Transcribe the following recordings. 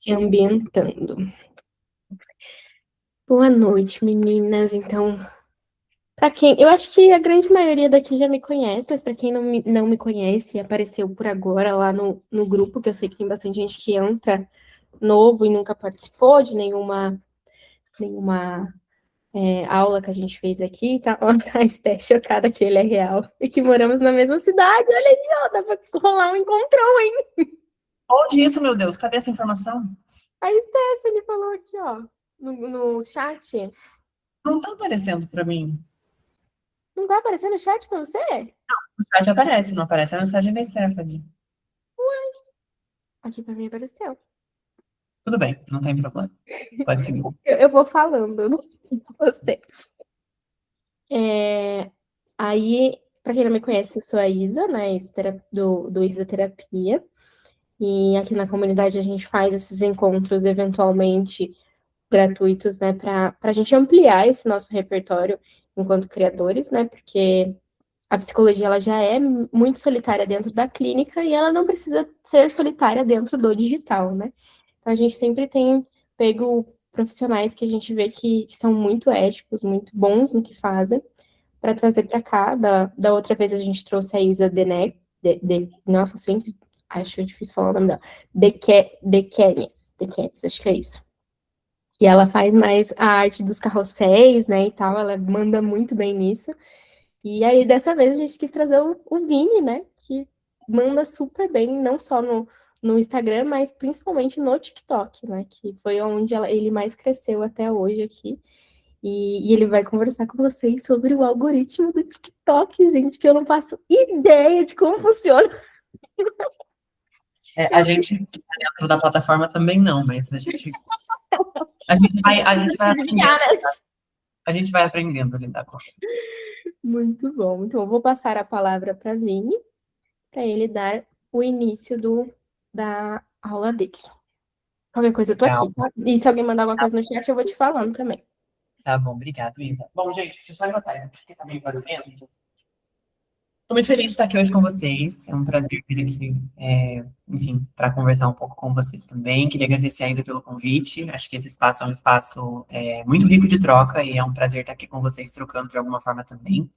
Se ambientando. Boa noite, meninas. Então, para quem, eu acho que a grande maioria daqui já me conhece, mas para quem não me conhece, apareceu por agora lá no grupo, que eu sei que tem bastante gente que entra novo e nunca participou de nenhuma aula que a gente fez aqui, tá? Ó, a Esté chocada que ele é real e que moramos na mesma cidade. Olha aí, ó, dá pra rolar um encontrão, hein? Onde isso, meu Deus? Cadê essa informação? A Stephanie falou aqui, ó, no chat. Não tá aparecendo pra mim. Não tá aparecendo no chat pra você? O chat aparece, não aparece a mensagem da Stephanie. Aqui pra mim apareceu. Tudo bem, não tem problema. Pode seguir. Eu vou falando com você. Aí, pra quem não me conhece, eu sou a Isa, né? Do Isa Terapia. E aqui na comunidade a gente faz esses encontros eventualmente gratuitos, né? Pra gente ampliar esse nosso repertório enquanto criadores, né? Porque a psicologia ela já é muito solitária dentro da clínica e ela não precisa ser solitária dentro do digital, né? Então a gente sempre tem pego profissionais que a gente vê que são muito éticos, muito bons no que fazem, para trazer para cá. Da outra vez a gente trouxe a Isa Denek, nossa, eu sempre acho difícil falar o nome dela, Dekenis, acho que é isso. E ela faz mais a arte dos carrosséis, né, e tal, ela manda muito bem nisso. E aí, dessa vez, a gente quis trazer o Vini, né? Que manda super bem, não só no Instagram, mas principalmente no TikTok, né? Que foi onde ele mais cresceu até hoje aqui. E ele vai conversar com vocês sobre o algoritmo do TikTok, gente, que eu não faço ideia de como funciona. A gente que tá dentro da plataforma também não, mas a gente vai aprendendo. Adivinhar, né? A gente vai aprendendo a lidar com. Muito bom. Então, eu vou passar a palavra para Vini, para ele dar o início da aula dele. Qualquer coisa, eu tô Legal. aqui, tá? E se alguém mandar alguma coisa no chat, eu vou te falando também. Tá bom, obrigado, Isa. Bom, gente, deixa eu só anotar, porque tá meio barulhento. Estou muito feliz de estar aqui hoje com vocês. É um prazer vir aqui, enfim, para conversar um pouco com vocês também. Queria agradecer a Isa pelo convite. Acho que esse espaço é um espaço muito rico de troca e é um prazer estar aqui com vocês trocando de alguma forma também.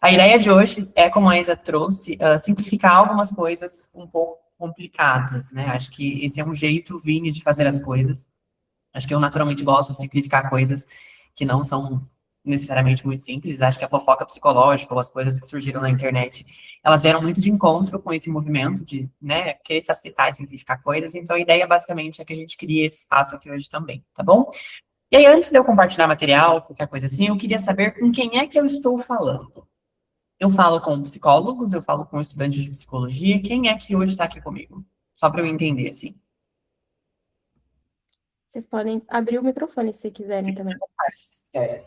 A ideia de hoje é, como a Isa trouxe, simplificar algumas coisas um pouco complicadas, né? Acho que esse é um jeito, Vini, de fazer as coisas. Acho que eu naturalmente gosto de simplificar coisas que não são necessariamente muito simples. Acho que a fofoca psicológica ou as coisas que surgiram na internet, elas vieram muito de encontro com esse movimento de, né, querer facilitar e simplificar coisas. Então, a ideia basicamente é que a gente crie esse espaço aqui hoje também, tá bom? E aí, antes de eu compartilhar material, qualquer coisa assim, eu queria saber com quem é que eu estou falando. Eu falo com psicólogos, eu falo com estudantes de psicologia. Quem é que hoje está aqui comigo? Só para eu entender, assim. Vocês podem abrir o microfone se quiserem também. Sério.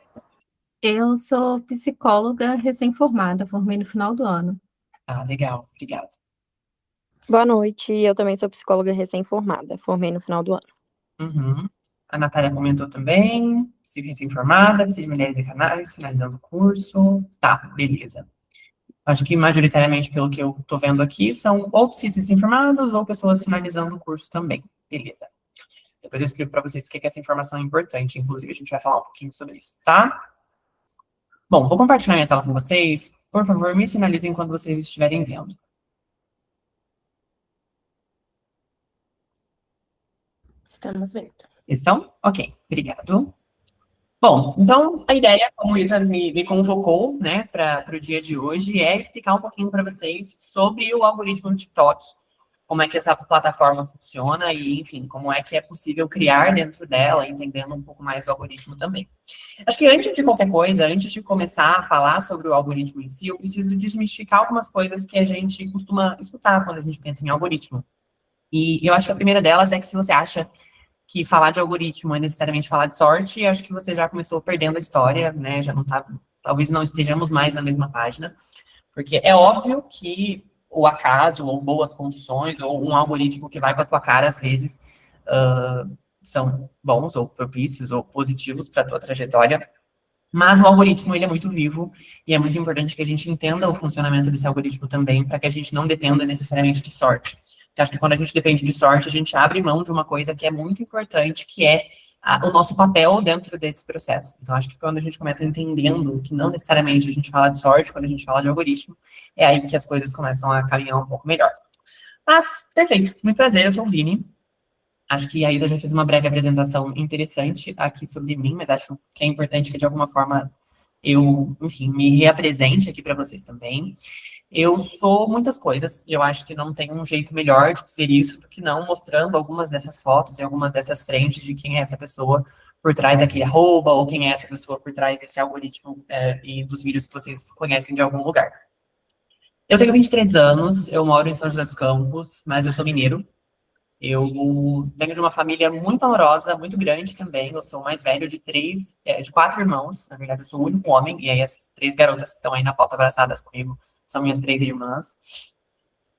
Eu sou psicóloga recém-formada, formei no final do ano. Ah, legal, obrigado. Boa noite, eu também sou psicóloga recém-formada, formei no final do ano. Uhum. A Natália comentou também, recém-formada, precisa de mulheres e canais, finalizando o curso. Tá, beleza. Acho que majoritariamente, pelo que eu tô vendo aqui, são ou recém-formados ou pessoas finalizando o curso também. Beleza. Depois eu explico para vocês porque que essa informação é importante. Inclusive, a gente vai falar um pouquinho sobre isso, tá? Bom, vou compartilhar minha tela com vocês. Por favor, me sinalizem quando vocês estiverem vendo. Estamos vendo. Estão? Ok, obrigado. Bom, então a ideia, como a Isa me convocou, né, para o dia de hoje, é explicar um pouquinho para vocês sobre o algoritmo do TikTok, como é que essa plataforma funciona e, enfim, como é que é possível criar dentro dela, entendendo um pouco mais do algoritmo também. Acho que antes de qualquer coisa, antes de começar a falar sobre o algoritmo em si, eu preciso desmistificar algumas coisas que a gente costuma escutar quando a gente pensa em algoritmo. E eu acho que a primeira delas é que se você acha que falar de algoritmo é necessariamente falar de sorte, acho que você já começou perdendo a história, né? Já não tá, talvez não estejamos mais na mesma página, porque é óbvio que o acaso, ou boas condições, ou um algoritmo que vai para a tua cara, às vezes, são bons, ou propícios, ou positivos para a tua trajetória, mas o algoritmo, ele é muito vivo, e é muito importante que a gente entenda o funcionamento desse algoritmo também, para que a gente não dependa necessariamente de sorte. Eu acho que quando a gente depende de sorte, a gente abre mão de uma coisa que é muito importante, que é o nosso papel dentro desse processo. Então, acho que quando a gente começa entendendo que não necessariamente a gente fala de sorte, quando a gente fala de algoritmo, é aí que as coisas começam a caminhar um pouco melhor. Mas, perfeito. Muito prazer, eu sou o Vini. Acho que a Isa já fez uma breve apresentação interessante aqui sobre mim, mas acho que é importante que, de alguma forma, eu, enfim, me reapresente aqui para vocês também. Eu sou muitas coisas, e eu acho que não tem um jeito melhor de ser isso do que não mostrando algumas dessas fotos e algumas dessas frentes de quem é essa pessoa por trás daquele arroba, ou quem é essa pessoa por trás desse algoritmo e dos vídeos que vocês conhecem de algum lugar. Eu tenho 23 anos, eu moro em São José dos Campos, mas eu sou mineiro. Eu venho de uma família muito amorosa, muito grande também. Eu sou o mais velho de 4 irmãos. Na verdade, eu sou o único homem. E aí, essas 3 garotas que estão aí na foto abraçadas comigo são minhas 3 irmãs.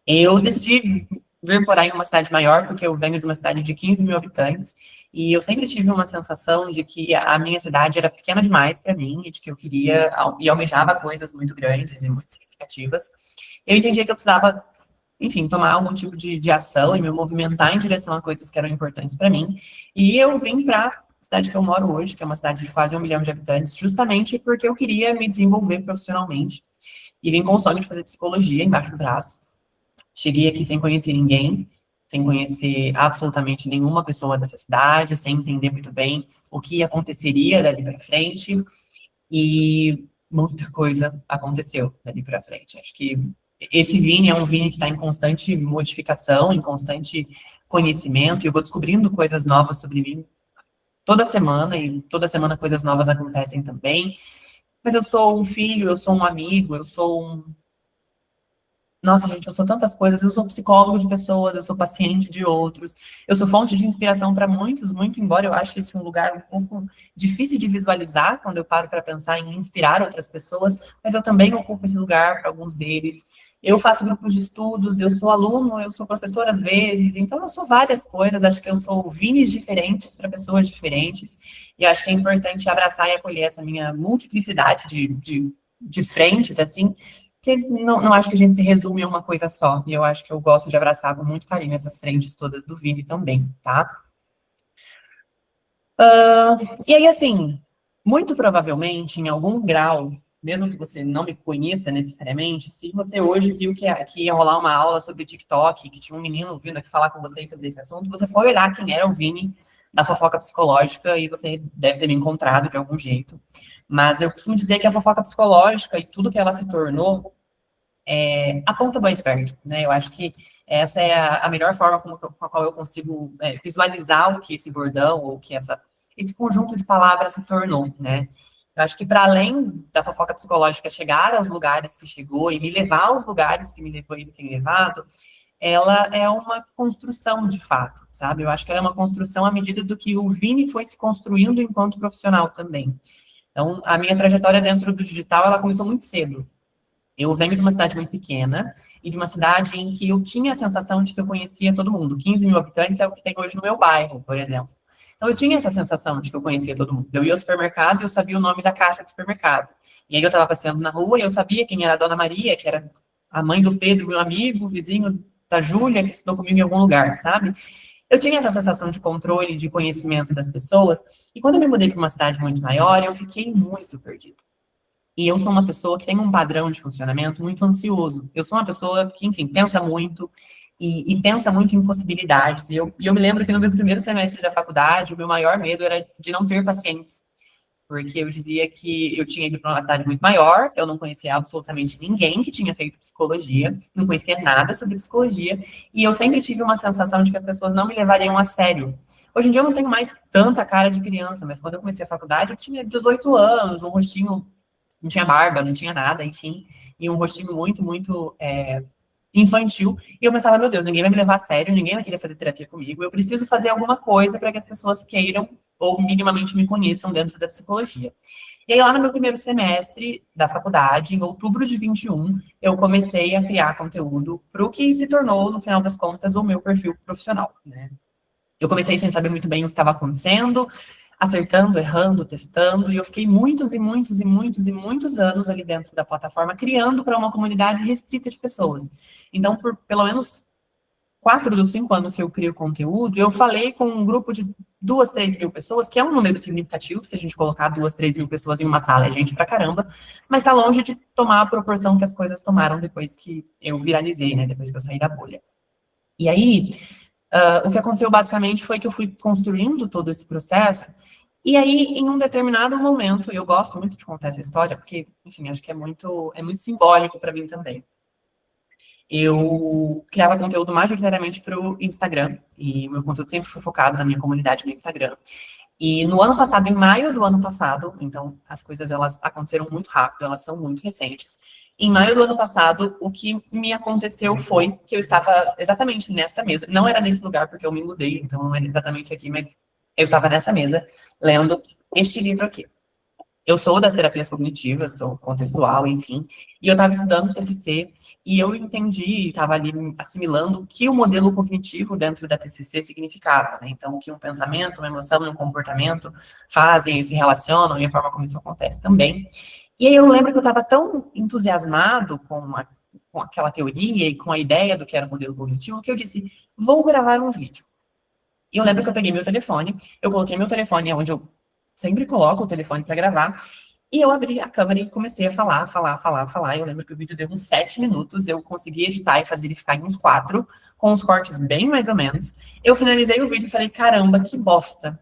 Eu decidi vir morar em uma cidade maior, porque eu venho de uma cidade de 15 mil habitantes. E eu sempre tive uma sensação de que a minha cidade era pequena demais para mim, e de que eu queria e almejava coisas muito grandes e muito significativas. Eu entendia que eu precisava, enfim, tomar algum tipo de ação e me movimentar em direção a coisas que eram importantes para mim. E eu vim para a cidade que eu moro hoje, que é uma cidade de quase 1 milhão de habitantes, justamente porque eu queria me desenvolver profissionalmente. E vim com o sonho de fazer psicologia embaixo do braço. Cheguei aqui sem conhecer ninguém, sem conhecer absolutamente nenhuma pessoa dessa cidade, sem entender muito bem o que aconteceria dali para frente. E muita coisa aconteceu dali para frente. Acho que esse Vini é um Vini que está em constante modificação, em constante conhecimento, e eu vou descobrindo coisas novas sobre mim toda semana, e toda semana coisas novas acontecem também. Mas eu sou um filho, eu sou um amigo, eu sou um... Nossa, gente, eu sou tantas coisas. Eu sou psicólogo de pessoas, eu sou paciente de outros, eu sou fonte de inspiração para muitos, muito, embora eu ache esse um lugar um pouco difícil de visualizar quando eu paro para pensar em inspirar outras pessoas, mas eu também ocupo esse lugar para alguns deles. Eu faço grupos de estudos, eu sou aluno, eu sou professor às vezes, então eu sou várias coisas. Acho que eu sou vinis diferentes para pessoas diferentes, e acho que é importante abraçar e acolher essa minha multiplicidade de frentes, assim, porque não acho que a gente se resume a uma coisa só, e eu acho que eu gosto de abraçar com muito carinho essas frentes todas do Vini também, tá? E aí, assim, muito provavelmente, em algum grau, mesmo que você não me conheça necessariamente, se você hoje viu que ia rolar uma aula sobre TikTok, que tinha um menino vindo aqui falar com vocês sobre esse assunto, você foi olhar quem era o Vini da fofoca psicológica e você deve ter me encontrado de algum jeito. Mas eu costumo dizer que a fofoca psicológica e tudo que ela se tornou é a ponta do iceberg, né? Eu acho que essa é a melhor forma com a qual eu consigo visualizar o que esse bordão ou que esse conjunto de palavras se tornou, né? Eu acho que para além da fofoca psicológica chegar aos lugares que chegou e me levar aos lugares que me levou e me tem levado, ela é uma construção de fato, sabe? Eu acho que ela é uma construção à medida do que o Vini foi se construindo enquanto profissional também. Então, a minha trajetória dentro do digital, ela começou muito cedo. Eu venho de uma cidade muito pequena e de uma cidade em que eu tinha a sensação de que eu conhecia todo mundo. 15 mil habitantes é o que tem hoje no meu bairro, por exemplo. Então, eu tinha essa sensação de que eu conhecia todo mundo. Eu ia ao supermercado e eu sabia o nome da caixa do supermercado. E aí eu estava passeando na rua e eu sabia quem era a Dona Maria, que era a mãe do Pedro, meu amigo, vizinho da Júlia, que estudou comigo em algum lugar, sabe? Eu tinha essa sensação de controle, de conhecimento das pessoas. E quando eu me mudei para uma cidade muito maior, eu fiquei muito perdido. E eu sou uma pessoa que tem um padrão de funcionamento muito ansioso. Eu sou uma pessoa que, enfim, pensa muito e pensa muito em possibilidades. E eu me lembro que no meu primeiro semestre da faculdade, o meu maior medo era de não ter pacientes. Porque eu dizia que eu tinha ido para uma cidade muito maior, eu não conhecia absolutamente ninguém que tinha feito psicologia, não conhecia nada sobre psicologia, e eu sempre tive uma sensação de que as pessoas não me levariam a sério. Hoje em dia eu não tenho mais tanta cara de criança, mas quando eu comecei a faculdade eu tinha 18 anos, um rostinho, não tinha barba, não tinha nada, enfim, e um rostinho muito, muito infantil, e eu pensava, meu Deus, ninguém vai me levar a sério, ninguém vai querer fazer terapia comigo, eu preciso fazer alguma coisa para que as pessoas queiram ou minimamente me conheçam dentro da psicologia. E aí, lá no meu primeiro semestre da faculdade, em outubro de 21, eu comecei a criar conteúdo para o que se tornou, no final das contas, o meu perfil profissional, né? Eu comecei sem saber muito bem o que estava acontecendo, acertando, errando, testando, e eu fiquei muitos e muitos e muitos e muitos anos ali dentro da plataforma, criando para uma comunidade restrita de pessoas. Então, por pelo menos 4 dos 5 anos que eu crio conteúdo, eu falei com um grupo de 2, 3 mil pessoas, que é um número significativo, se a gente colocar 2, 3 mil pessoas em uma sala, é gente pra caramba, mas tá longe de tomar a proporção que as coisas tomaram depois que eu viralizei, né, depois que eu saí da bolha. E aí, o que aconteceu basicamente foi que eu fui construindo todo esse processo, e aí, em um determinado momento, eu gosto muito de contar essa história, porque, enfim, acho que é muito simbólico para mim também. Eu criava conteúdo majoritariamente para o Instagram, e meu conteúdo sempre foi focado na minha comunidade no Instagram. E no ano passado, em maio do ano passado, então as coisas elas aconteceram muito rápido, elas são muito recentes. Em maio do ano passado, o que me aconteceu foi que eu estava exatamente nesta mesa, não era nesse lugar porque eu me mudei, então não era exatamente aqui, mas eu estava nessa mesa lendo este livro aqui. Eu sou das terapias cognitivas, sou contextual, enfim, e eu estava estudando TCC e eu entendi, estava ali assimilando o que o modelo cognitivo dentro da TCC significava, né? Então, o que um pensamento, uma emoção e um comportamento fazem e se relacionam e a forma como isso acontece também. E aí eu lembro que eu estava tão entusiasmado com aquela teoria e com a ideia do que era o modelo cognitivo que eu disse, vou gravar um vídeo. E eu lembro que eu peguei meu telefone, eu coloquei meu telefone onde eu sempre coloco o telefone para gravar, e eu abri a câmera e comecei a falar. Eu lembro que o vídeo deu uns 7 minutos, eu consegui editar e fazer ele ficar em uns 4, com os cortes bem mais ou menos. Eu finalizei o vídeo e falei, caramba, que bosta.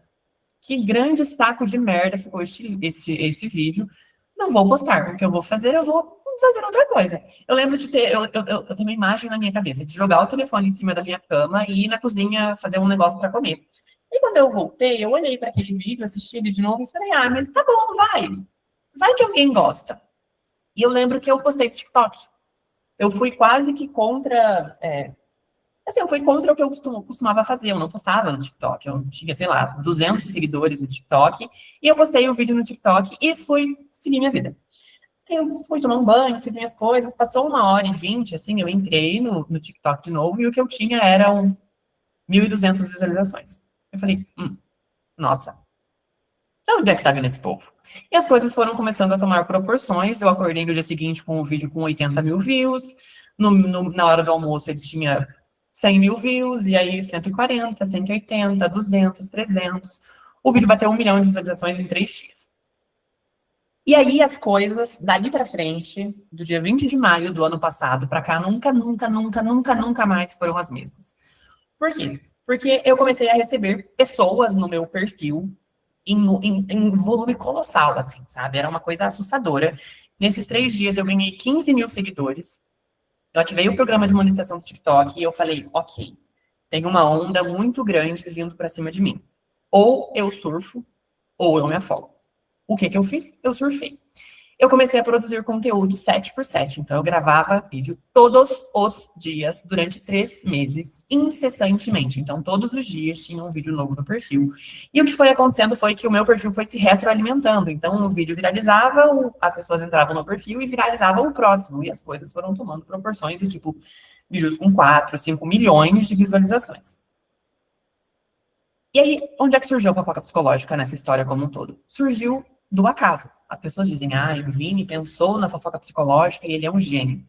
Que grande saco de merda ficou esse vídeo. Não vou postar. O que eu vou fazer, eu vou fazer outra coisa. Eu lembro de ter, eu tenho uma imagem na minha cabeça, de jogar o telefone em cima da minha cama e ir na cozinha fazer um negócio para comer. E quando eu voltei, eu olhei para aquele vídeo, assisti ele de novo e falei, mas tá bom, vai. Vai que alguém gosta. E eu lembro que eu postei no TikTok. Eu fui quase que contra... eu fui contra o que eu costumava fazer. Eu não postava no TikTok. Eu tinha, sei lá, 200 seguidores no TikTok. E eu postei o vídeo no TikTok e fui seguir minha vida. Eu fui tomar um banho, fiz minhas coisas. Passou 1h20, assim, eu entrei no TikTok de novo. E o que eu tinha eram 1.200 visualizações. Eu falei, nossa, de onde é que tá vindo esse povo? E as coisas foram começando a tomar proporções. Eu acordei no dia seguinte com um vídeo com 80 mil views. Na hora do almoço ele tinha 100 mil views, e aí 140, 180, 200, 300. O vídeo bateu 1 milhão de visualizações em 3 dias. E aí as coisas, dali pra frente, do dia 20 de maio do ano passado pra cá, nunca mais foram as mesmas. Por quê? Porque eu comecei a receber pessoas no meu perfil em volume colossal, assim, sabe? Era uma coisa assustadora. Nesses 3 dias eu ganhei 15 mil seguidores. Eu ativei o programa de monetização do TikTok e eu falei, ok, tem uma onda muito grande vindo pra cima de mim. Ou eu surfo, ou eu me afogo. O que eu fiz? Eu surfei. Eu comecei a produzir conteúdo 7x7. Então, eu gravava vídeo todos os dias, durante 3 meses, incessantemente. Então, todos os dias tinha um vídeo novo no perfil. E o que foi acontecendo foi que o meu perfil foi se retroalimentando. Então, o vídeo viralizava, as pessoas entravam no perfil e viralizavam o próximo. E as coisas foram tomando proporções de, tipo, vídeos com 4, 5 milhões de visualizações. E aí, onde é que surgiu a fofoca psicológica nessa história como um todo? Surgiu do acaso. As pessoas dizem, o Vini pensou na fofoca psicológica e ele é um gênio.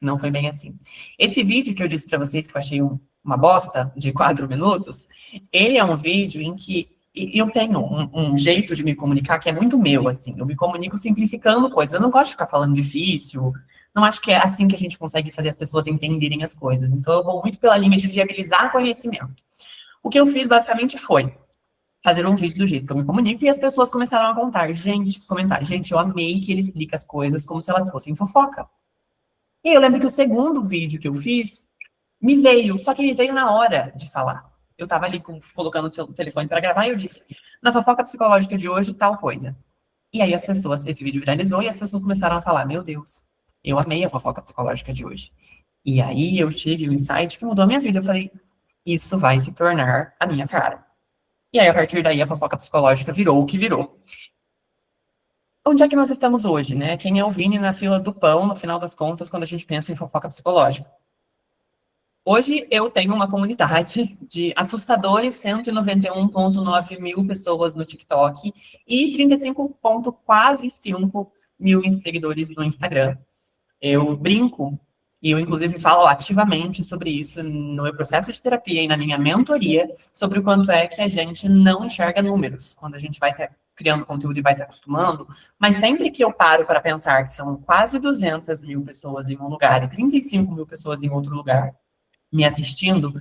Não foi bem assim. Esse vídeo que eu disse pra vocês, que eu achei uma bosta, de 4 minutos, ele é um vídeo em que eu tenho um jeito de me comunicar que é muito meu, assim. Eu me comunico simplificando coisas. Eu não gosto de ficar falando difícil. Não acho que é assim que a gente consegue fazer as pessoas entenderem as coisas. Então, eu vou muito pela linha de viabilizar conhecimento. O que eu fiz, basicamente, foi fazer um vídeo do jeito que eu me comunico, e as pessoas começaram a comentar, gente, eu amei que ele explica as coisas como se elas fossem fofoca. E eu lembro que o segundo vídeo que eu fiz, me veio, só que ele veio na hora de falar. Eu tava ali colocando o telefone para gravar, e eu disse, na fofoca psicológica de hoje, tal coisa. E aí esse vídeo viralizou, e as pessoas começaram a falar, meu Deus, eu amei a fofoca psicológica de hoje. E aí eu tive um insight que mudou a minha vida. Eu falei, isso vai se tornar a minha cara. E aí, a partir daí, a fofoca psicológica virou o que virou. Onde é que nós estamos hoje, né? Quem é o Vini na fila do pão, no final das contas, quando a gente pensa em fofoca psicológica? Hoje, eu tenho uma comunidade de assustadores 191,9 mil pessoas no TikTok e 35,5 mil seguidores no Instagram. Eu brinco E eu, inclusive, falo ativamente sobre isso no meu processo de terapia e na minha mentoria, sobre o quanto é que a gente não enxerga números, quando a gente vai se criando conteúdo e vai se acostumando, mas sempre que eu paro para pensar que são quase 200 mil pessoas em um lugar e 35 mil pessoas em outro lugar me assistindo,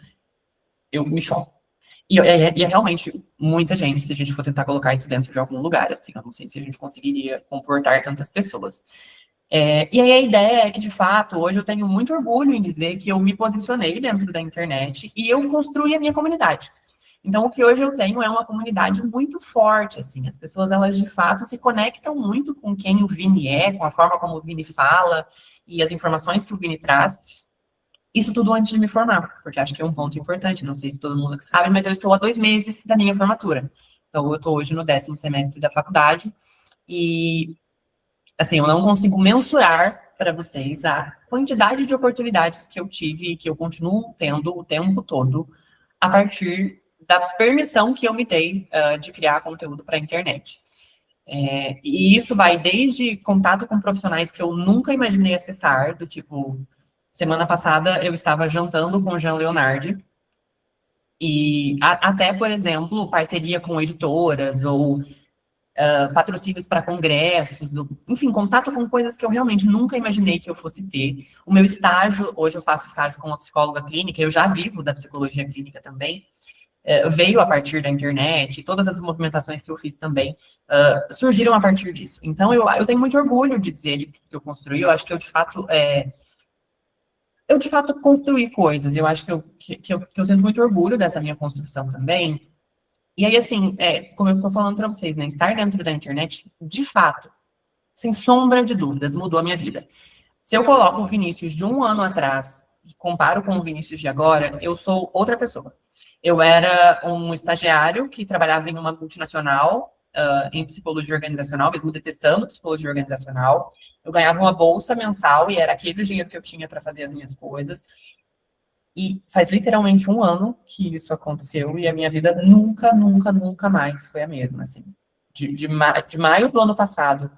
eu me choco. E é realmente muita gente, se a gente for tentar colocar isso dentro de algum lugar, assim, eu não sei se a gente conseguiria comportar tantas pessoas. E aí a ideia é que, de fato, hoje eu tenho muito orgulho em dizer que eu me posicionei dentro da internet e eu construí a minha comunidade. Então, o que hoje eu tenho é uma comunidade muito forte, assim, as pessoas, elas, de fato, se conectam muito com quem o Vini é, com a forma como o Vini fala e as informações que o Vini traz. Isso tudo antes de me formar, porque acho que é um ponto importante, não sei se todo mundo sabe, mas eu estou há 2 meses da minha formatura. Então, eu estou hoje no 10º semestre da faculdade e, assim, eu não consigo mensurar para vocês a quantidade de oportunidades que eu tive e que eu continuo tendo o tempo todo a partir da permissão que eu me dei de criar conteúdo para a internet. E isso vai desde contato com profissionais que eu nunca imaginei acessar, do tipo, semana passada eu estava jantando com o Jean Leonardi, e até, por exemplo, parceria com editoras ou patrocínios para congressos, enfim, contato com coisas que eu realmente nunca imaginei que eu fosse ter. O meu estágio, hoje eu faço estágio com uma psicóloga clínica, eu já vivo da psicologia clínica também, veio a partir da internet, todas as movimentações que eu fiz também surgiram a partir disso. Então, eu tenho muito orgulho de dizer de que eu construí, eu acho que eu, de fato, construí coisas, eu acho que eu sinto muito orgulho dessa minha construção também. E aí, assim, como eu estou falando para vocês, né, estar dentro da internet, de fato, sem sombra de dúvidas, mudou a minha vida. Se eu coloco o Vinícius de 1 ano atrás e comparo com o Vinícius de agora, eu sou outra pessoa. Eu era um estagiário que trabalhava em uma multinacional, em psicologia organizacional, mesmo detestando psicologia organizacional. Eu ganhava uma bolsa mensal e era aquele o dinheiro que eu tinha para fazer as minhas coisas. E faz literalmente 1 ano que isso aconteceu e a minha vida nunca, nunca, nunca mais foi a mesma, assim. De maio do ano passado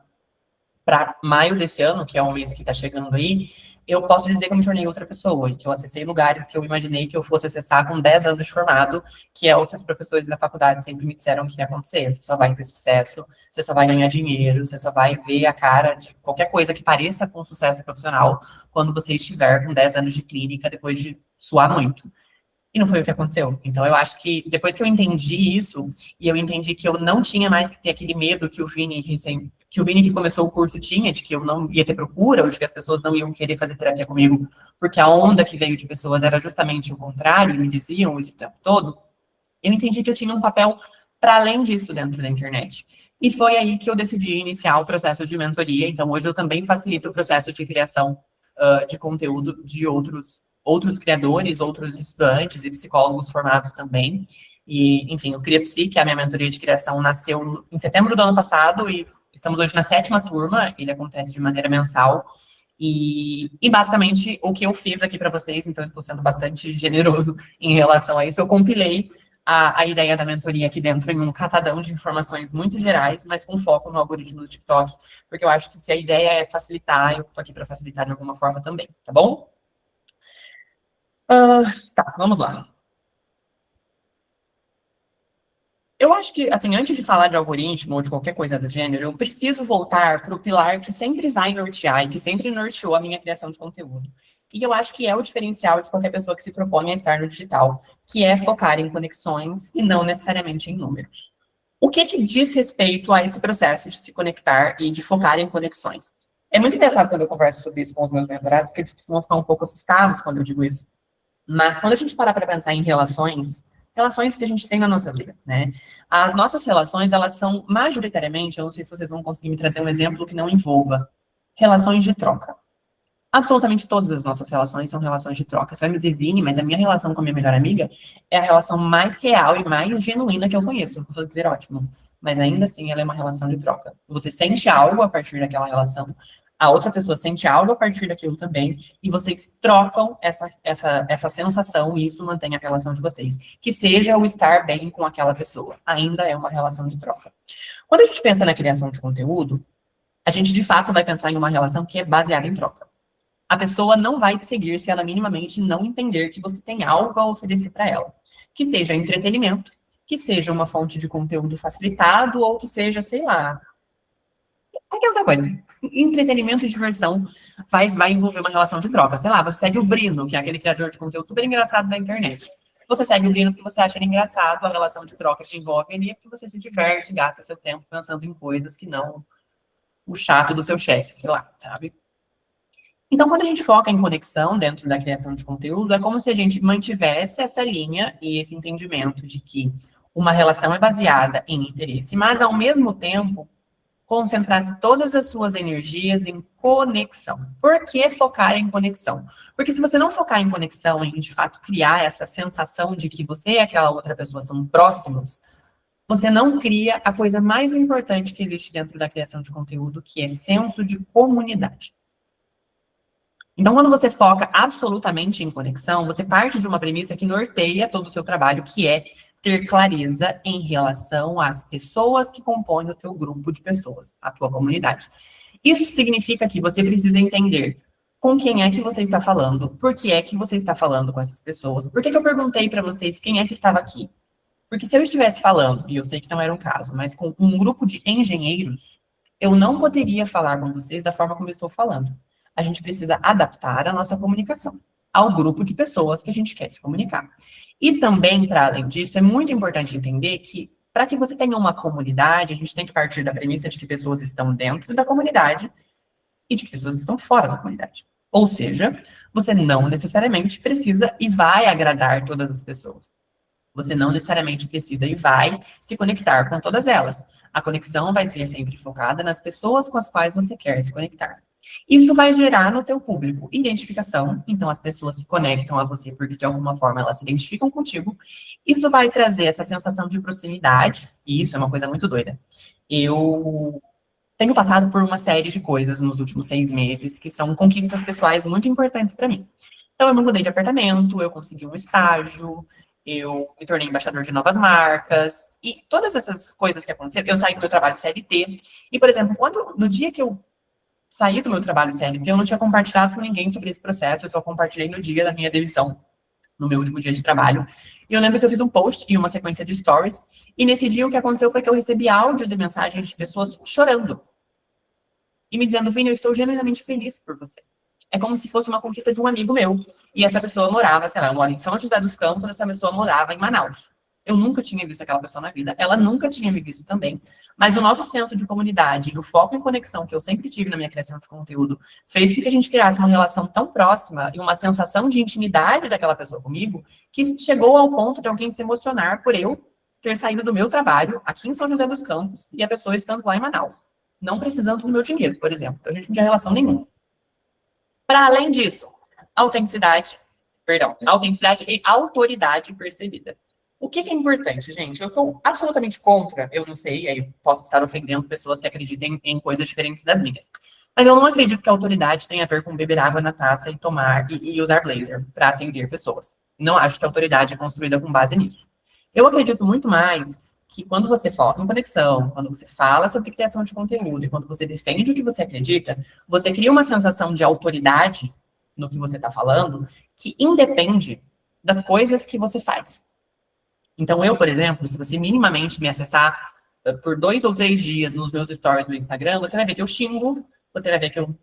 para maio desse ano, que é o mês que está chegando aí, eu posso dizer que eu me tornei outra pessoa, e que eu acessei lugares que eu imaginei que eu fosse acessar com 10 anos de formado, que é o que os professores da faculdade sempre me disseram que ia acontecer. Você só vai ter sucesso, você só vai ganhar dinheiro, você só vai ver a cara de qualquer coisa que pareça com sucesso profissional quando você estiver com 10 anos de clínica, depois de suar muito. E não foi o que aconteceu. Então, eu acho que depois que eu entendi isso, e eu entendi que eu não tinha mais que ter aquele medo que o Vini que começou o curso tinha, de que eu não ia ter procura, ou de que as pessoas não iam querer fazer terapia comigo, porque a onda que veio de pessoas era justamente o contrário, e me diziam isso o tempo todo, eu entendi que eu tinha um papel para além disso dentro da internet. E foi aí que eu decidi iniciar o processo de mentoria. Então, hoje eu também facilito o processo de criação de conteúdo de outros criadores, outros estudantes e psicólogos formados também. E, enfim, o CriaPsi, que é a minha mentoria de criação, nasceu em setembro do ano passado e estamos hoje na 7ª turma, ele acontece de maneira mensal. E basicamente, o que eu fiz aqui para vocês, então eu estou sendo bastante generoso em relação a isso, eu compilei a ideia da mentoria aqui dentro em um catadão de informações muito gerais, mas com foco no algoritmo do TikTok, porque eu acho que se a ideia é facilitar, eu estou aqui para facilitar de alguma forma também, tá bom? Tá, vamos lá. Eu acho que, assim, antes de falar de algoritmo ou de qualquer coisa do gênero, eu preciso voltar para o pilar que sempre vai nortear e que sempre norteou a minha criação de conteúdo. E eu acho que é o diferencial de qualquer pessoa que se propõe a estar no digital, que é focar em conexões e não necessariamente em números. O que diz respeito a esse processo de se conectar e de focar em conexões? É muito engraçado quando eu converso sobre isso com os meus mentorados, porque eles costumam ficar um pouco assustados quando eu digo isso. Mas quando a gente parar para pensar em relações que a gente tem na nossa vida, né? As nossas relações, elas são majoritariamente, eu não sei se vocês vão conseguir me trazer um exemplo que não envolva, relações de troca. Absolutamente todas as nossas relações são relações de troca. Você vai me dizer, Vini, mas a minha relação com a minha melhor amiga é a relação mais real e mais genuína que eu conheço. Eu vou dizer, ótimo. Mas ainda assim, ela é uma relação de troca. Você sente algo a partir daquela relação, a outra pessoa sente algo a partir daquilo também, e vocês trocam essa sensação, e isso mantém a relação de vocês. Que seja o estar bem com aquela pessoa. Ainda é uma relação de troca. Quando a gente pensa na criação de conteúdo, a gente, de fato, vai pensar em uma relação que é baseada em troca. A pessoa não vai te seguir se ela minimamente não entender que você tem algo a oferecer para ela. Que seja entretenimento, que seja uma fonte de conteúdo facilitado, ou que seja, sei lá, qualquer outra coisa. Entretenimento e diversão vai envolver uma relação de troca. Sei lá, você segue o Brino, que é aquele criador de conteúdo super engraçado da internet. Você segue o Brino porque você acha ele engraçado, a relação de troca que envolve ali é porque você se diverte, gasta seu tempo pensando em coisas que não o chato do seu chefe, sei lá, sabe? Então, quando a gente foca em conexão dentro da criação de conteúdo, é como se a gente mantivesse essa linha e esse entendimento de que uma relação é baseada em interesse, mas, ao mesmo tempo, concentrasse todas as suas energias em conexão. Por que focar em conexão? Porque se você não focar em conexão, em, de fato, criar essa sensação de que você e aquela outra pessoa são próximos, você não cria a coisa mais importante que existe dentro da criação de conteúdo, que é senso de comunidade. Então, quando você foca absolutamente em conexão, você parte de uma premissa que norteia todo o seu trabalho, que é ter clareza em relação às pessoas que compõem o teu grupo de pessoas, a tua comunidade. Isso significa que você precisa entender com quem é que você está falando, por que é que você está falando com essas pessoas. Por que eu perguntei para vocês quem é que estava aqui? Porque se eu estivesse falando, e eu sei que não era um caso, mas com um grupo de engenheiros, eu não poderia falar com vocês da forma como eu estou falando. A gente precisa adaptar a nossa comunicação ao grupo de pessoas que a gente quer se comunicar. E também, para além disso, é muito importante entender que, para que você tenha uma comunidade, a gente tem que partir da premissa de que pessoas estão dentro da comunidade e de que pessoas estão fora da comunidade. Ou seja, você não necessariamente precisa e vai agradar todas as pessoas. Você não necessariamente precisa e vai se conectar com todas elas. A conexão vai ser sempre focada nas pessoas com as quais você quer se conectar. Isso vai gerar no teu público identificação, então as pessoas se conectam a você porque de alguma forma elas se identificam contigo. Isso vai trazer essa sensação de proximidade, e isso é uma coisa muito doida. Eu tenho passado por uma série de coisas nos últimos 6 meses que são conquistas pessoais muito importantes para mim. Então eu me mudei de apartamento, eu consegui um estágio, eu me tornei embaixador de novas marcas, e todas essas coisas que aconteceram, eu saí do meu trabalho CLT, e, por exemplo, no dia que eu saí do meu trabalho CLT, eu não tinha compartilhado com ninguém sobre esse processo, eu só compartilhei no dia da minha demissão, no meu último dia de trabalho. E eu lembro que eu fiz um post e uma sequência de stories, e nesse dia o que aconteceu foi que eu recebi áudios e mensagens de pessoas chorando, e me dizendo: Vini, eu estou genuinamente feliz por você. É como se fosse uma conquista de um amigo meu, e essa pessoa morava, sei lá, eu moro em São José dos Campos, essa pessoa morava em Manaus. Eu nunca tinha visto aquela pessoa na vida, ela nunca tinha me visto também, mas o nosso senso de comunidade e o foco em conexão que eu sempre tive na minha criação de conteúdo fez com que a gente criasse uma relação tão próxima e uma sensação de intimidade daquela pessoa comigo, que chegou ao ponto de alguém se emocionar por eu ter saído do meu trabalho aqui em São José dos Campos e a pessoa estando lá em Manaus, não precisando do meu dinheiro, por exemplo. A gente não tinha relação nenhuma. Para além disso, autenticidade e autoridade percebida. O que é importante, gente? Eu sou absolutamente contra, eu não sei, aí posso estar ofendendo pessoas que acreditem em coisas diferentes das minhas. Mas eu não acredito que a autoridade tenha a ver com beber água na taça e tomar e usar blazer para atender pessoas. Não acho que a autoridade é construída com base nisso. Eu acredito muito mais que quando você foca em conexão, quando você fala sobre criação de conteúdo e quando você defende o que você acredita, você cria uma sensação de autoridade no que você está falando que independe das coisas que você faz. Então, eu, por exemplo, se você minimamente me acessar por 2 ou 3 dias nos meus stories no Instagram, você vai ver que eu xingo, você vai ver que eu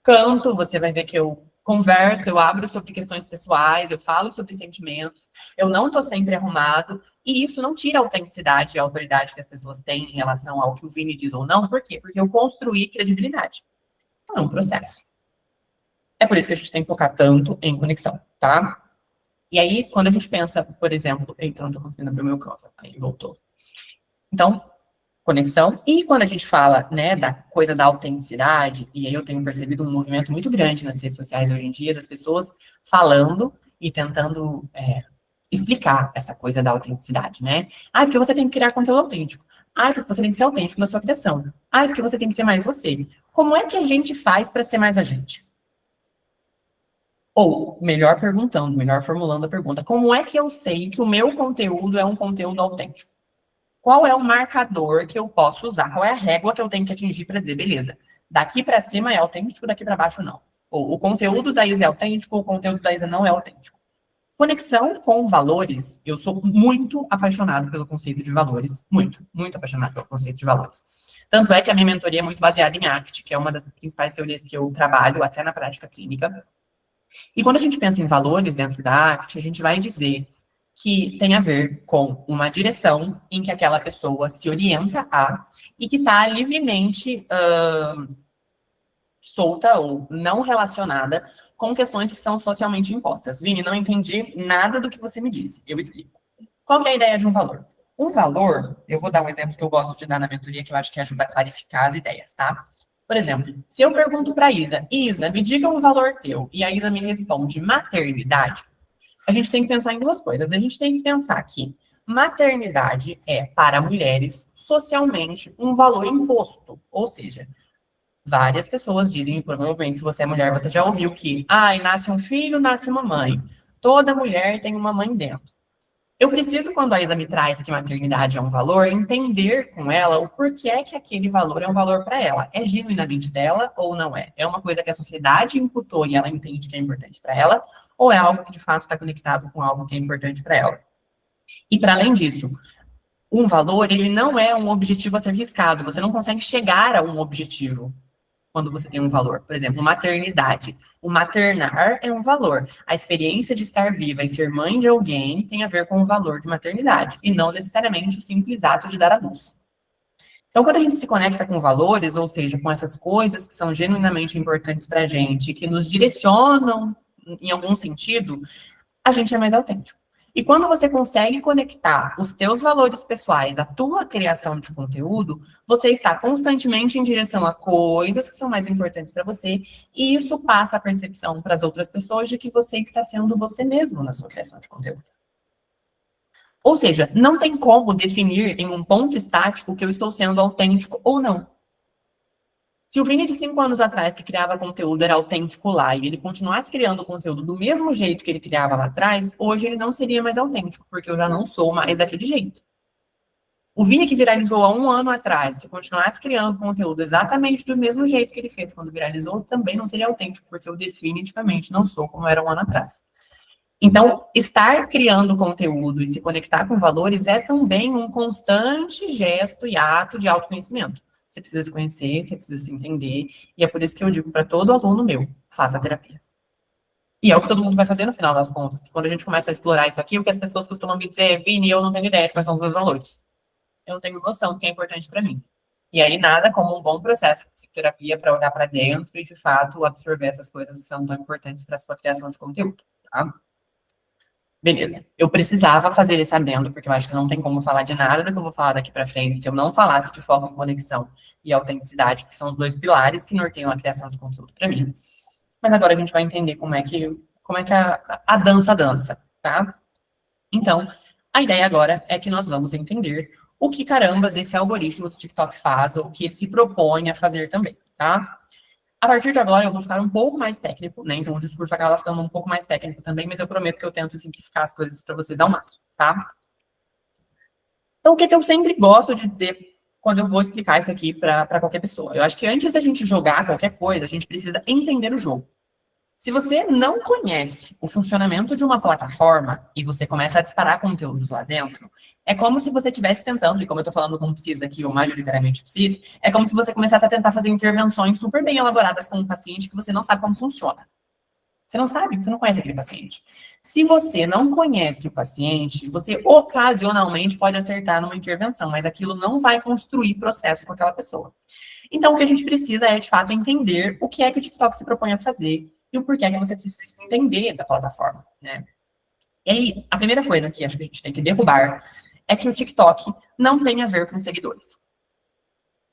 canto, você vai ver que eu converso, eu abro sobre questões pessoais, eu falo sobre sentimentos, eu não estou sempre arrumado, e isso não tira a autenticidade e a autoridade que as pessoas têm em relação ao que o Vini diz ou não. Por quê? Porque eu construí credibilidade. É um processo. É por isso que a gente tem que focar tanto em conexão, tá? E aí, quando a gente pensa, por exemplo... Eita, não estou conseguindo abrir o meu cover. Aí, voltou. Então, conexão. E quando a gente fala, né, da coisa da autenticidade, e aí eu tenho percebido um movimento muito grande nas redes sociais hoje em dia, das pessoas falando e tentando explicar essa coisa da autenticidade, né? Porque você tem que criar conteúdo autêntico. Porque você tem que ser autêntico na sua criação. Porque você tem que ser mais você. Como é que a gente faz para ser mais a gente? Ou, melhor perguntando, melhor formulando a pergunta, como é que eu sei que o meu conteúdo é um conteúdo autêntico? Qual é o marcador que eu posso usar? Qual é a régua que eu tenho que atingir para dizer, beleza, daqui para cima é autêntico, daqui para baixo não? ou o conteúdo da Isa é autêntico, ou o conteúdo da Isa não é autêntico. Conexão com valores, eu sou muito apaixonado pelo conceito de valores, muito, muito apaixonado pelo conceito de valores. Tanto é que a minha mentoria é muito baseada em ACT, que é uma das principais teorias que eu trabalho até na prática clínica. E quando a gente pensa em valores dentro da ACT, a gente vai dizer que tem a ver com uma direção em que aquela pessoa se orienta a e que está livremente solta ou não relacionada com questões que são socialmente impostas. Vini, não entendi nada do que você me disse. Eu explico. Qual que é a ideia de um valor? Um valor, eu vou dar um exemplo que eu gosto de dar na mentoria, que eu acho que ajuda a clarificar as ideias, tá? Por exemplo, se eu pergunto para a Isa, Isa, me diga um valor teu, e a Isa me responde maternidade, a gente tem que pensar em duas coisas. A gente tem que pensar que maternidade é, para mulheres, socialmente, um valor imposto. Ou seja, várias pessoas dizem, provavelmente, se você é mulher, você já ouviu que, nasce um filho, nasce uma mãe. Toda mulher tem uma mãe dentro. Eu preciso, quando a Isa me traz que maternidade é um valor, entender com ela o porquê que aquele valor é um valor para ela. É genuinamente dela ou não é? É uma coisa que a sociedade imputou e ela entende que é importante para ela, ou é algo que de fato está conectado com algo que é importante para ela? E para além disso, um valor, ele não é um objetivo a ser riscado. Você não consegue chegar a um objetivo quando você tem um valor. Por exemplo, maternidade. O maternar é um valor. A experiência de estar viva e ser mãe de alguém tem a ver com o valor de maternidade, e não necessariamente o simples ato de dar à luz. Então, quando a gente se conecta com valores, ou seja, com essas coisas que são genuinamente importantes para a gente, que nos direcionam em algum sentido, a gente é mais autêntico. E quando você consegue conectar os teus valores pessoais à tua criação de conteúdo, você está constantemente em direção a coisas que são mais importantes para você, e isso passa a percepção para as outras pessoas de que você está sendo você mesmo na sua criação de conteúdo. Ou seja, não tem como definir em um ponto estático que eu estou sendo autêntico ou não. Se o Vini de 5 anos atrás, que criava conteúdo, era autêntico lá, e ele continuasse criando conteúdo do mesmo jeito que ele criava lá atrás, hoje ele não seria mais autêntico, porque eu já não sou mais daquele jeito. O Vini que viralizou há 1 ano atrás, se continuasse criando conteúdo exatamente do mesmo jeito que ele fez quando viralizou, também não seria autêntico, porque eu definitivamente não sou como era 1 ano atrás. Então, estar criando conteúdo e se conectar com valores é também um constante gesto e ato de autoconhecimento. Você precisa se conhecer, você precisa se entender, e é por isso que eu digo para todo aluno meu, faça terapia. E é o que todo mundo vai fazer no final das contas, porque quando a gente começa a explorar isso aqui, o que as pessoas costumam me dizer é, Vini, eu não tenho ideia de quais são os meus valores. Eu não tenho noção do que é importante para mim. E aí nada como um bom processo de psicoterapia para olhar para dentro e, de fato, absorver essas coisas que são tão importantes para a sua criação de conteúdo, tá? Beleza. Eu precisava fazer esse adendo, porque eu acho que não tem como falar de nada do que eu vou falar daqui para frente se eu não falasse de foco em conexão e autenticidade, que são os 2 pilares que norteiam a criação de conteúdo para mim. Mas agora a gente vai entender como é que a dança, tá? Então, a ideia agora é que nós vamos entender o que carambas esse algoritmo do TikTok faz, ou o que ele se propõe a fazer também, tá? A partir de agora, eu vou ficar um pouco mais técnico, né? Então, o discurso acaba ficando um pouco mais técnico também, mas eu prometo que eu tento simplificar as coisas para vocês ao máximo, tá? Então, o que eu sempre gosto de dizer quando eu vou explicar isso aqui para qualquer pessoa? Eu acho que antes da gente jogar qualquer coisa, a gente precisa entender o jogo. Se você não conhece o funcionamento de uma plataforma e você começa a disparar conteúdos lá dentro, é como se você estivesse tentando, e como eu estou falando com PSIS aqui, ou majoritariamente PSIS, é como se você começasse a tentar fazer intervenções super bem elaboradas com um paciente que você não sabe como funciona. Você não sabe, você não conhece aquele paciente. Se você não conhece o paciente, você ocasionalmente pode acertar numa intervenção, mas aquilo não vai construir processo com aquela pessoa. Então, o que a gente precisa é, de fato, entender o que é que o TikTok se propõe a fazer, e o porquê que você precisa entender da plataforma, né? E aí, a primeira coisa que acho que a gente tem que derrubar é que o TikTok não tem a ver com seguidores.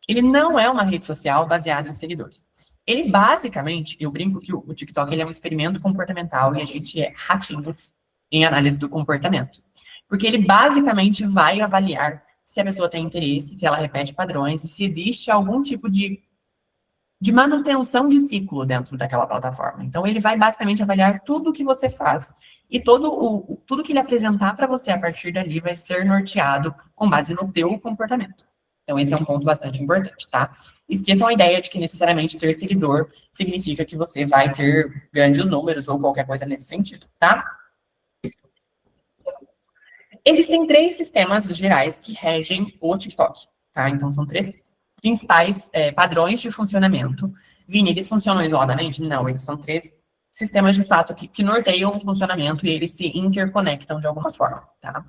Ele não é uma rede social baseada em seguidores. Ele, basicamente, eu brinco que o TikTok ele é um experimento comportamental e a gente é ratinhos em análise do comportamento. Porque ele, basicamente, vai avaliar se a pessoa tem interesse, se ela repete padrões, e se existe algum tipo de manutenção de ciclo dentro daquela plataforma. Então, ele vai basicamente avaliar tudo que você faz e tudo que ele apresentar para você a partir dali vai ser norteado com base no teu comportamento. Então, esse é um ponto bastante importante, tá? Esqueçam a ideia de que necessariamente ter seguidor significa que você vai ter grandes números ou qualquer coisa nesse sentido, tá? Existem 3 sistemas gerais que regem o TikTok, tá? Então, são 3 principais padrões de funcionamento. Vini, eles funcionam isoladamente? Não, eles são 3 sistemas de fato que norteiam o funcionamento e eles se interconectam de alguma forma, tá?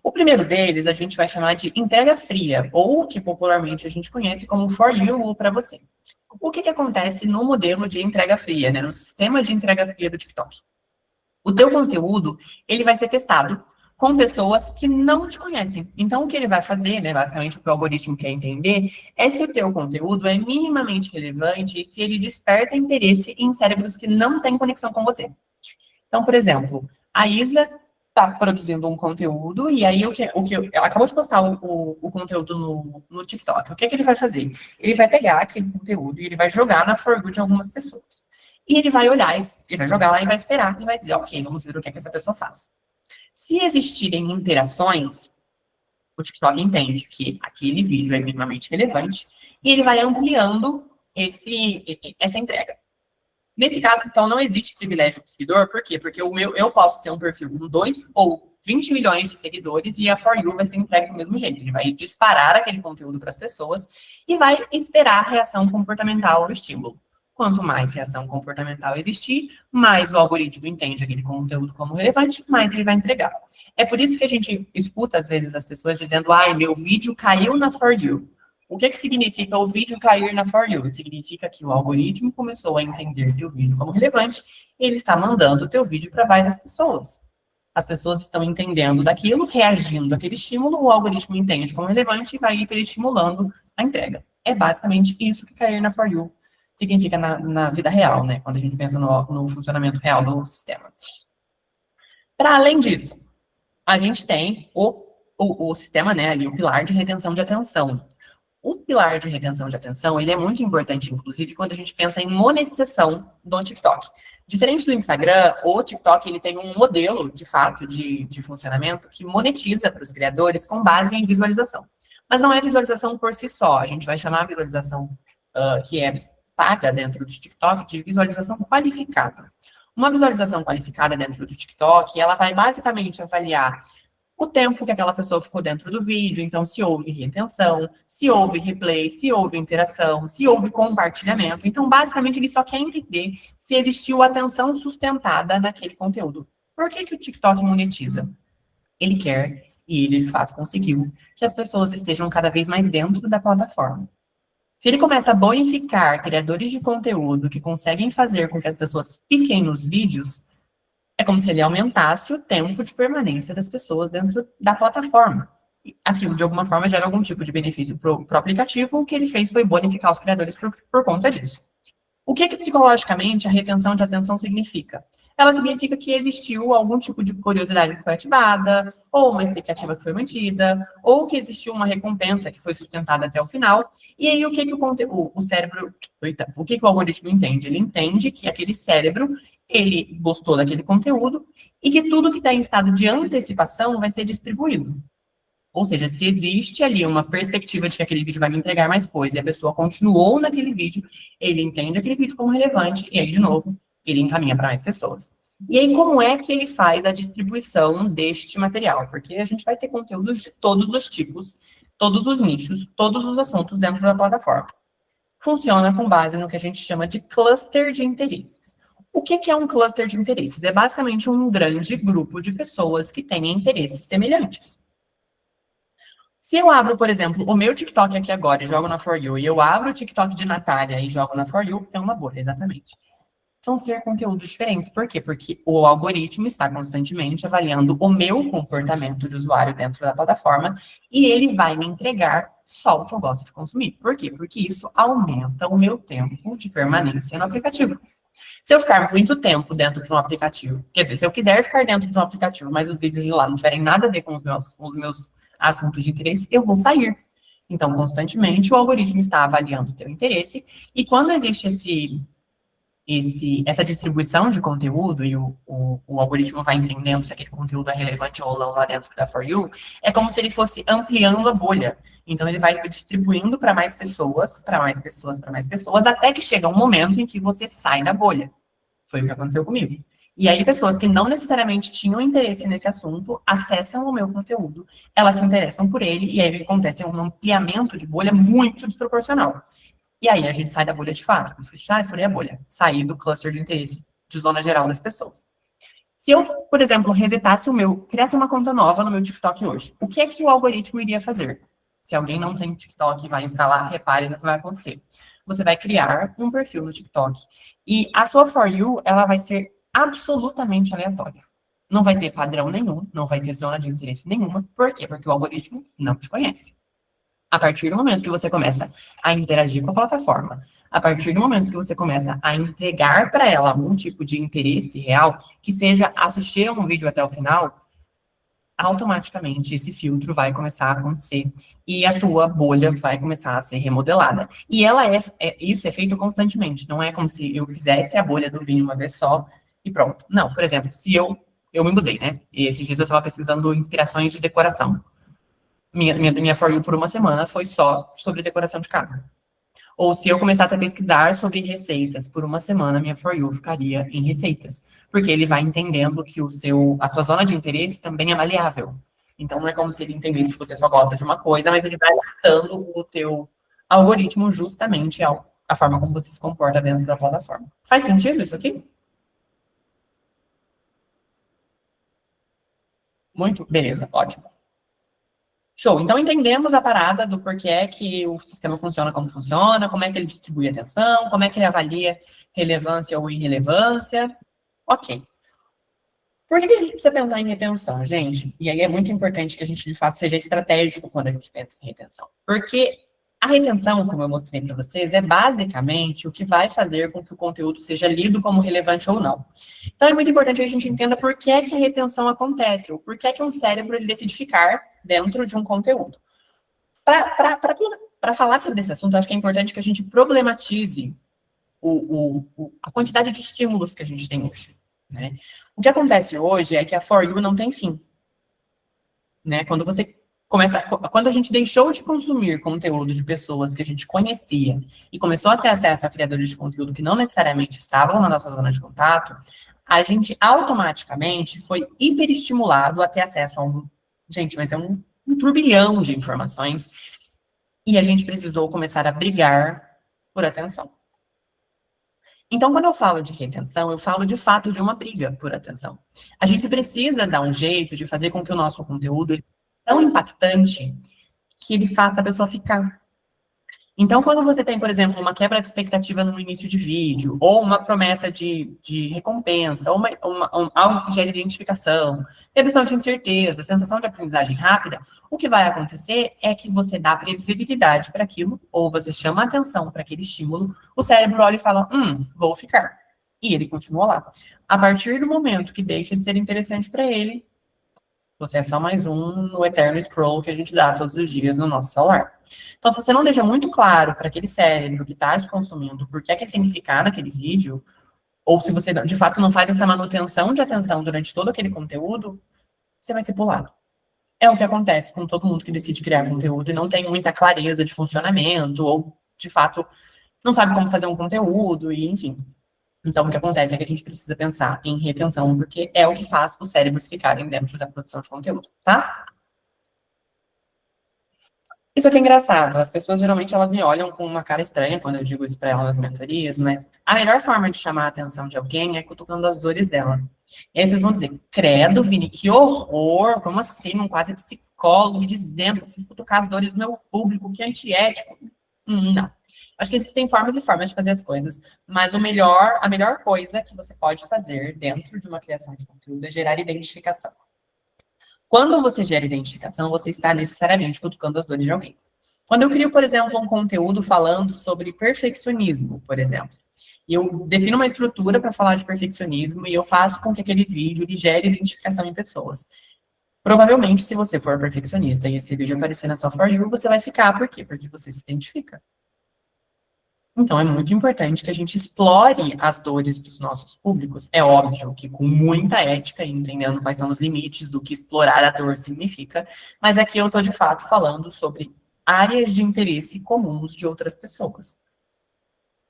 O primeiro deles a gente vai chamar de entrega fria, ou que popularmente a gente conhece como for you ou para você. O que acontece no modelo de entrega fria, né? No sistema de entrega fria do TikTok? O teu conteúdo, ele vai ser testado com pessoas que não te conhecem. Então, o que ele vai fazer, né, basicamente o que o algoritmo quer entender, é se o teu conteúdo é minimamente relevante e se ele desperta interesse em cérebros que não têm conexão com você. Então, por exemplo, a Isa está produzindo um conteúdo e aí ela acabou de postar o conteúdo no TikTok. O que ele vai fazer? Ele vai pegar aquele conteúdo e ele vai jogar na For You de algumas pessoas. E ele vai olhar, ele vai jogar lá e vai esperar e vai dizer, ok, vamos ver o que essa pessoa faz. Se existirem interações, o TikTok entende que aquele vídeo é minimamente relevante e ele vai ampliando essa entrega. Nesse caso, então, não existe privilégio de seguidor, por quê? Porque eu posso ser um perfil com 2 ou 20 milhões de seguidores e a For You vai ser entregue do mesmo jeito. Ele vai disparar aquele conteúdo para as pessoas e vai esperar a reação comportamental ao estímulo. Quanto mais reação comportamental existir, mais o algoritmo entende aquele conteúdo como relevante, mais ele vai entregar. É por isso que a gente escuta, às vezes, as pessoas dizendo, meu vídeo caiu na For You. O que significa o vídeo cair na For You? Significa que o algoritmo começou a entender teu vídeo como relevante e ele está mandando o teu vídeo para várias pessoas. As pessoas estão entendendo daquilo, reagindo àquele estímulo, o algoritmo entende como relevante e vai estimulando a entrega. É basicamente isso que cair na For You significa na vida real, né? Quando a gente pensa no funcionamento real do sistema. Para além disso, a gente tem o sistema, né, ali, o pilar de retenção de atenção. O pilar de retenção de atenção, ele é muito importante, inclusive, quando a gente pensa em monetização do TikTok. Diferente do Instagram, o TikTok, ele tem um modelo, de fato, de funcionamento que monetiza para os criadores com base em visualização. Mas não é visualização por si só, a gente vai chamar a visualização que é paga dentro do TikTok de visualização qualificada. Uma visualização qualificada dentro do TikTok, ela vai basicamente avaliar o tempo que aquela pessoa ficou dentro do vídeo, então se houve retenção, se houve replay, se houve interação, se houve compartilhamento. Então, basicamente, ele só quer entender se existiu atenção sustentada naquele conteúdo. Por que o TikTok monetiza? Ele quer, e ele de fato conseguiu, que as pessoas estejam cada vez mais dentro da plataforma. Se ele começa a bonificar criadores de conteúdo que conseguem fazer com que as pessoas fiquem nos vídeos, é como se ele aumentasse o tempo de permanência das pessoas dentro da plataforma. Aquilo, de alguma forma, gera algum tipo de benefício para o aplicativo. O que ele fez foi bonificar os criadores por conta disso. O que psicologicamente a retenção de atenção significa? Ela significa que existiu algum tipo de curiosidade que foi ativada, ou uma expectativa que foi mantida, ou que existiu uma recompensa que foi sustentada até o final. E aí, o cérebro... o que o algoritmo entende? Ele entende que aquele cérebro, ele gostou daquele conteúdo e que tudo que está em estado de antecipação vai ser distribuído. Ou seja, se existe ali uma perspectiva de que aquele vídeo vai me entregar mais coisa e a pessoa continuou naquele vídeo, ele entende aquele vídeo como relevante e aí, de novo, ele encaminha para mais pessoas. E aí, como é que ele faz a distribuição deste material? Porque a gente vai ter conteúdos de todos os tipos, todos os nichos, todos os assuntos dentro da plataforma. Funciona com base no que a gente chama de cluster de interesses. O que é um cluster de interesses? É basicamente um grande grupo de pessoas que têm interesses semelhantes. Se eu abro, por exemplo, o meu TikTok aqui agora e jogo na For You, e eu abro o TikTok de Natália e jogo na For You, é uma bolha, exatamente. Vão ser conteúdos diferentes. Por quê? Porque o algoritmo está constantemente avaliando o meu comportamento de usuário dentro da plataforma e ele vai me entregar só o que eu gosto de consumir. Por quê? Porque isso aumenta o meu tempo de permanência no aplicativo. Se eu ficar muito tempo dentro de um aplicativo, quer dizer, se eu quiser ficar dentro de um aplicativo, mas os vídeos de lá não tiverem nada a ver com os meus assuntos de interesse, eu vou sair. Então, constantemente, o algoritmo está avaliando o teu interesse, e quando existe essa distribuição de conteúdo e o algoritmo vai entendendo se aquele conteúdo é relevante ou não lá dentro da For You, é como se ele fosse ampliando a bolha. Então, ele vai distribuindo para mais pessoas, para mais pessoas, para mais pessoas, até que chega um momento em que você sai da bolha. Foi o que aconteceu comigo. E aí, pessoas que não necessariamente tinham interesse nesse assunto, acessam o meu conteúdo, elas se interessam por ele, e aí acontece um ampliamento de bolha muito desproporcional. E aí, a gente sai da bolha de fato. Por isso que a gente, furei a bolha. Sair do cluster de interesse de zona geral das pessoas. Se eu, por exemplo, resetasse criasse uma conta nova no meu TikTok hoje, o que é que o algoritmo iria fazer? Se alguém não tem TikTok e vai instalar, repare no que vai acontecer. Você vai criar um perfil no TikTok. E a sua For You, ela vai ser absolutamente aleatória. Não vai ter padrão nenhum, não vai ter zona de interesse nenhuma. Por quê? Porque o algoritmo não te conhece. A partir do momento que você começa a interagir com a plataforma, a partir do momento que você começa a entregar para ela algum tipo de interesse real, que seja assistir a um vídeo até o final, automaticamente esse filtro vai começar a acontecer e a tua bolha vai começar a ser remodelada. E isso é feito constantemente, não é como se eu fizesse a bolha do vinho uma vez só e pronto. Não, por exemplo, se eu me mudei, né? E esses dias eu estava pesquisando inspirações de decoração. Minha For You por uma semana foi só sobre decoração de casa. Ou se eu começasse a pesquisar sobre receitas por uma semana, minha For You ficaria em receitas. Porque ele vai entendendo que a sua zona de interesse também é maleável. Então, não é como se ele entendesse que você só gosta de uma coisa, mas ele vai adaptando o teu algoritmo justamente à forma como você se comporta dentro da plataforma. Faz sentido isso aqui? Muito? Beleza, ótimo. Show. Então, entendemos a parada do porquê é que o sistema funciona como funciona, como é que ele distribui a atenção, como é que ele avalia relevância ou irrelevância. Ok. Por que a gente precisa pensar em retenção, gente? E aí é muito importante que a gente, de fato, seja estratégico quando a gente pensa em retenção. Porque a retenção, como eu mostrei para vocês, é basicamente o que vai fazer com que o conteúdo seja lido como relevante ou não. Então, é muito importante que a gente entenda por que é que a retenção acontece, ou por que é que um cérebro ele decide ficar dentro de um conteúdo. Para falar sobre esse assunto, eu acho que é importante que a gente problematize a quantidade de estímulos que a gente tem hoje. Né? O que acontece hoje é que a For You não tem fim. Né? Quando a gente deixou de consumir conteúdo de pessoas que a gente conhecia e começou a ter acesso a criadores de conteúdo que não necessariamente estavam na nossa zona de contato, a gente automaticamente foi hiperestimulado a ter acesso a Gente, mas é um turbilhão de informações e a gente precisou começar a brigar por atenção. Então, quando eu falo de retenção, eu falo de fato de uma briga por atenção. A gente precisa dar um jeito de fazer com que o nosso conteúdo tão impactante que ele faça a pessoa ficar. Então, quando você tem, por exemplo, uma quebra de expectativa no início de vídeo, ou uma promessa de recompensa, ou algo que gera identificação, redução de incerteza, sensação de aprendizagem rápida, o que vai acontecer é que você dá previsibilidade para aquilo, ou você chama a atenção para aquele estímulo, o cérebro olha e fala, vou ficar. E ele continua lá. A partir do momento que deixa de ser interessante para ele, você é só mais um no eterno scroll que a gente dá todos os dias no nosso celular. Então, se você não deixa muito claro para aquele cérebro que está te consumindo por que é que ele tem que ficar naquele vídeo, ou se você, de fato, não faz essa manutenção de atenção durante todo aquele conteúdo, você vai ser pulado. É o que acontece com todo mundo que decide criar conteúdo e não tem muita clareza de funcionamento, ou, de fato, não sabe como fazer um conteúdo, e enfim. Então, o que acontece é que a gente precisa pensar em retenção, porque é o que faz os cérebros ficarem dentro da produção de conteúdo, tá? Isso aqui é engraçado. As pessoas, geralmente, elas me olham com uma cara estranha quando eu digo isso para elas nas mentorias, mas a melhor forma de chamar a atenção de alguém é cutucando as dores dela. E aí vocês vão dizer, credo, Vini, que horror, como assim, um quase psicólogo me dizendo que preciso cutucar as dores do meu público, que antiético. Não. Acho que existem formas e formas de fazer as coisas, mas a melhor coisa que você pode fazer dentro de uma criação de conteúdo é gerar identificação. Quando você gera identificação, você está necessariamente cutucando as dores de alguém. Quando eu crio, por exemplo, um conteúdo falando sobre perfeccionismo, por exemplo, e eu defino uma estrutura para falar de perfeccionismo e eu faço com que aquele vídeo ele gere identificação em pessoas. Provavelmente, se você for perfeccionista e esse vídeo aparecer na sua For You, você vai ficar. Por quê? Porque você se identifica. Então, é muito importante que a gente explore as dores dos nossos públicos. É óbvio que com muita ética e entendendo quais são os limites do que explorar a dor significa, mas aqui eu estou, de fato, falando sobre áreas de interesse comuns de outras pessoas.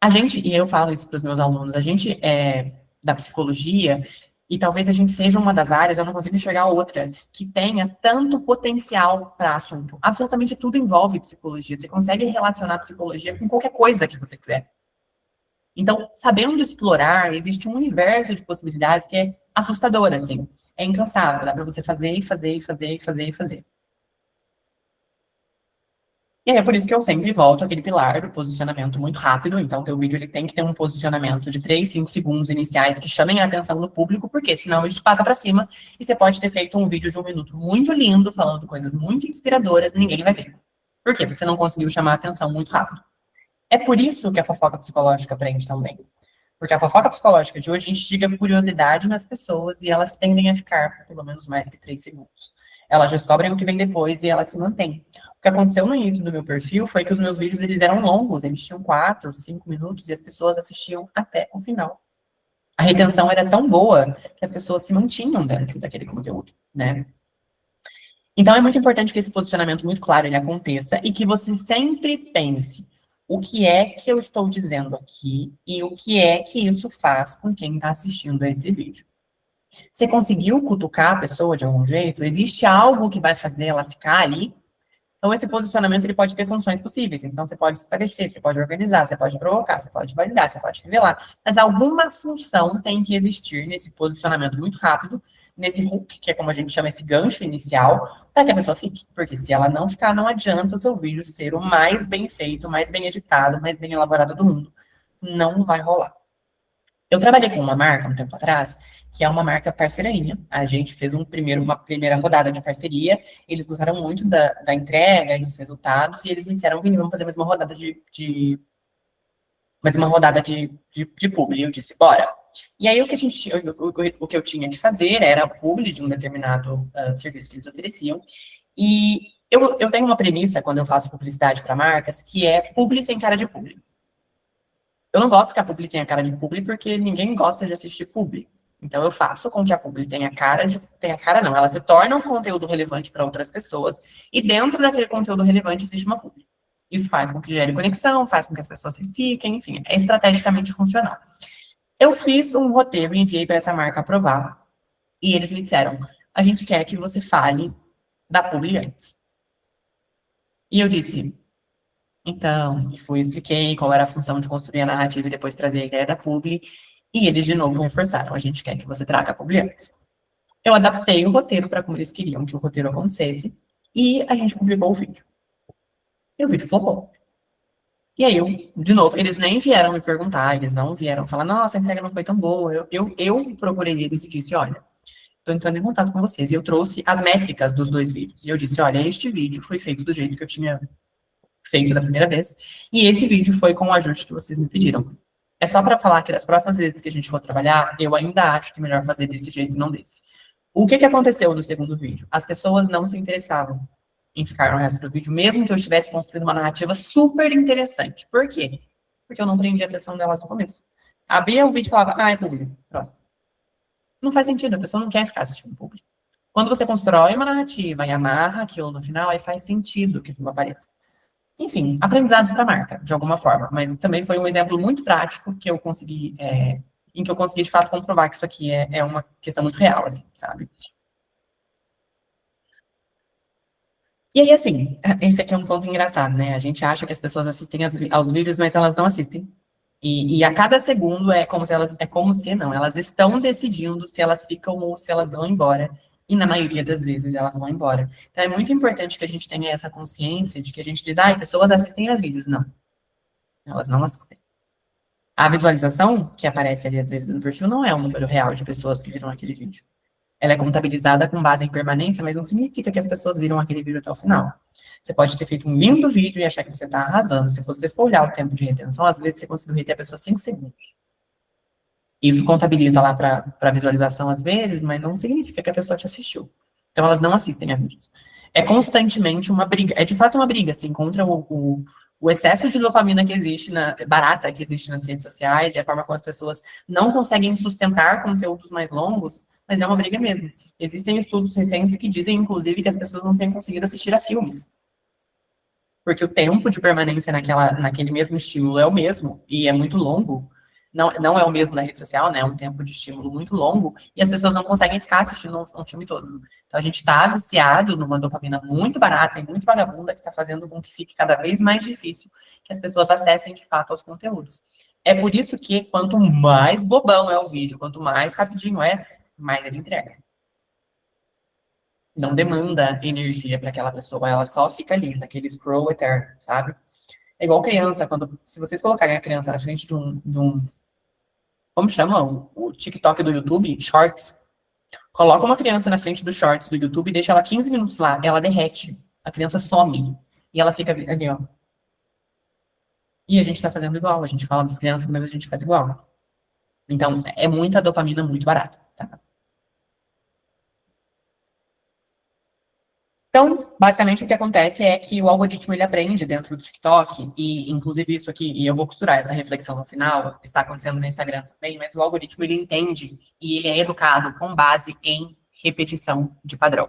A gente, e eu falo isso para os meus alunos, a gente é da psicologia, e talvez a gente seja uma das áreas, eu não consigo enxergar outra, que tenha tanto potencial para assunto. Absolutamente tudo envolve psicologia. Você consegue relacionar psicologia com qualquer coisa que você quiser. Então, sabendo explorar, existe um universo de possibilidades que é assustador, assim. É incansável, dá para você fazer e fazer e fazer e fazer e fazer. E aí é por isso que eu sempre volto àquele pilar do posicionamento muito rápido. Então, o teu vídeo ele tem que ter um posicionamento de 3, 5 segundos iniciais que chamem a atenção do público, porque senão ele te passa para cima e você pode ter feito um vídeo de 1 minuto muito lindo, falando coisas muito inspiradoras, ninguém vai ver. Por quê? Porque você não conseguiu chamar a atenção muito rápido. É por isso que a fofoca psicológica prende também. Porque a fofoca psicológica de hoje instiga curiosidade nas pessoas e elas tendem a ficar por pelo menos mais que 3 segundos. Elas descobrem o que vem depois e elas se mantêm. O que aconteceu no início do meu perfil foi que os meus vídeos eles eram longos, eles tinham 4, 5 minutos e as pessoas assistiam até o final. A retenção era tão boa que as pessoas se mantinham dentro daquele conteúdo, né? Então é muito importante que esse posicionamento muito claro ele aconteça e que você sempre pense o que é que eu estou dizendo aqui e o que é que isso faz com quem está assistindo a esse vídeo. Você conseguiu cutucar a pessoa de algum jeito? Existe algo que vai fazer ela ficar ali? Então, esse posicionamento ele pode ter funções possíveis. Então, você pode esclarecer, você pode organizar, você pode provocar, você pode validar, você pode revelar. Mas alguma função tem que existir nesse posicionamento muito rápido, nesse hook, que é como a gente chama esse gancho inicial, para que a pessoa fique. Porque se ela não ficar, não adianta o seu vídeo ser o mais bem feito, mais bem editado, mais bem elaborado do mundo. Não vai rolar. Eu trabalhei com uma marca um tempo atrás, que é uma marca parceira minha. A gente fez uma primeira rodada de parceria, eles gostaram muito da entrega e dos resultados, e eles me disseram, Vini, vamos fazer mais uma rodada de publi. Eu disse, bora. E aí o que eu tinha que fazer era publi de um determinado serviço que eles ofereciam, e eu tenho uma premissa quando eu faço publicidade para marcas, que é publi sem cara de publi. Eu não gosto que a publi tenha cara de publi, porque ninguém gosta de assistir publi. Então, eu faço com que a publi tenha cara não, ela se torna um conteúdo relevante para outras pessoas, e dentro daquele conteúdo relevante existe uma publi. Isso faz com que gere conexão, faz com que as pessoas se fiquem, enfim, é estrategicamente funcional. Eu fiz um roteiro e enviei para essa marca aprovar, e eles me disseram, a gente quer que você fale da publi antes. E eu disse, então, expliquei qual era a função de construir a narrativa e depois trazer a ideia da publi, e eles de novo reforçaram, a gente quer que você traga a publi antes. Eu adaptei o roteiro para como eles queriam que o roteiro acontecesse, e a gente publicou o vídeo. E o vídeo flopou. E aí, de novo, eles nem vieram me perguntar, eles não vieram falar, nossa, a entrega não foi tão boa. Eu procurei eles e disse, olha, estou entrando em contato com vocês. E eu trouxe as métricas dos 2 vídeos. E eu disse, olha, este vídeo foi feito do jeito que eu tinha feito da primeira vez, e esse vídeo foi com o ajuste que vocês me pediram. É só para falar que das próximas vezes que a gente for trabalhar, eu ainda acho que é melhor fazer desse jeito e não desse. O que aconteceu no segundo vídeo? As pessoas não se interessavam em ficar no resto do vídeo, mesmo que eu estivesse construindo uma narrativa super interessante. Por quê? Porque eu não prendi a atenção delas no começo. Abria o vídeo e falava, é público, próximo. Não faz sentido, a pessoa não quer ficar assistindo público. Quando você constrói uma narrativa e amarra aquilo no final, aí faz sentido que aquilo apareça. Enfim, aprendizados para a marca, de alguma forma. Mas também foi um exemplo muito prático que eu consegui, em que eu consegui, de fato, comprovar que isso aqui é uma questão muito real, assim, sabe? E aí, assim, esse aqui é um ponto engraçado, né? A gente acha que as pessoas assistem aos vídeos, mas elas não assistem. E a cada segundo elas estão decidindo se elas ficam ou se elas vão embora. E na maioria das vezes elas vão embora. Então é muito importante que a gente tenha essa consciência de que a gente diz, pessoas assistem aos vídeos. Não. Elas não assistem. A visualização que aparece ali às vezes no perfil não é o número real de pessoas que viram aquele vídeo. Ela é contabilizada com base em permanência, mas não significa que as pessoas viram aquele vídeo até o final. Você pode ter feito um lindo vídeo e achar que você está arrasando. Se você for olhar o tempo de retenção, às vezes você conseguiu reter a pessoa 5 segundos. Isso contabiliza lá para visualização às vezes, mas não significa que a pessoa te assistiu. Então, elas não assistem a vídeos. É constantemente uma briga, é de fato uma briga, assim, contra o O excesso de dopamina que existe, barata que existe nas redes sociais, e a forma como as pessoas não conseguem sustentar conteúdos mais longos, mas é uma briga mesmo. Existem estudos recentes que dizem, inclusive, que as pessoas não têm conseguido assistir a filmes. Porque o tempo de permanência naquele mesmo estímulo é o mesmo, e é muito longo. Não é o mesmo da rede social, né? É um tempo de estímulo muito longo, e as pessoas não conseguem ficar assistindo um filme todo. Então, a gente está viciado numa dopamina muito barata e muito vagabunda, que está fazendo com que fique cada vez mais difícil que as pessoas acessem, de fato, aos conteúdos. É por isso que, quanto mais bobão é o vídeo, quanto mais rapidinho mais ele entrega. Não demanda energia para aquela pessoa, ela só fica ali, naquele scroll eterno, sabe? É igual criança, se vocês colocarem a criança na frente de um como chama o TikTok do YouTube? Shorts. Coloca uma criança na frente dos shorts do YouTube e deixa ela 15 minutos lá, ela derrete, a criança some, e ela fica ali, ó. E a gente tá fazendo igual, a gente fala das crianças, mas a gente faz igual. Então, é muita dopamina muito barata, tá? Então, basicamente, o que acontece é que o algoritmo, ele aprende dentro do TikTok, e inclusive isso aqui, e eu vou costurar essa reflexão no final, está acontecendo no Instagram também, mas o algoritmo, ele entende e ele é educado com base em repetição de padrão.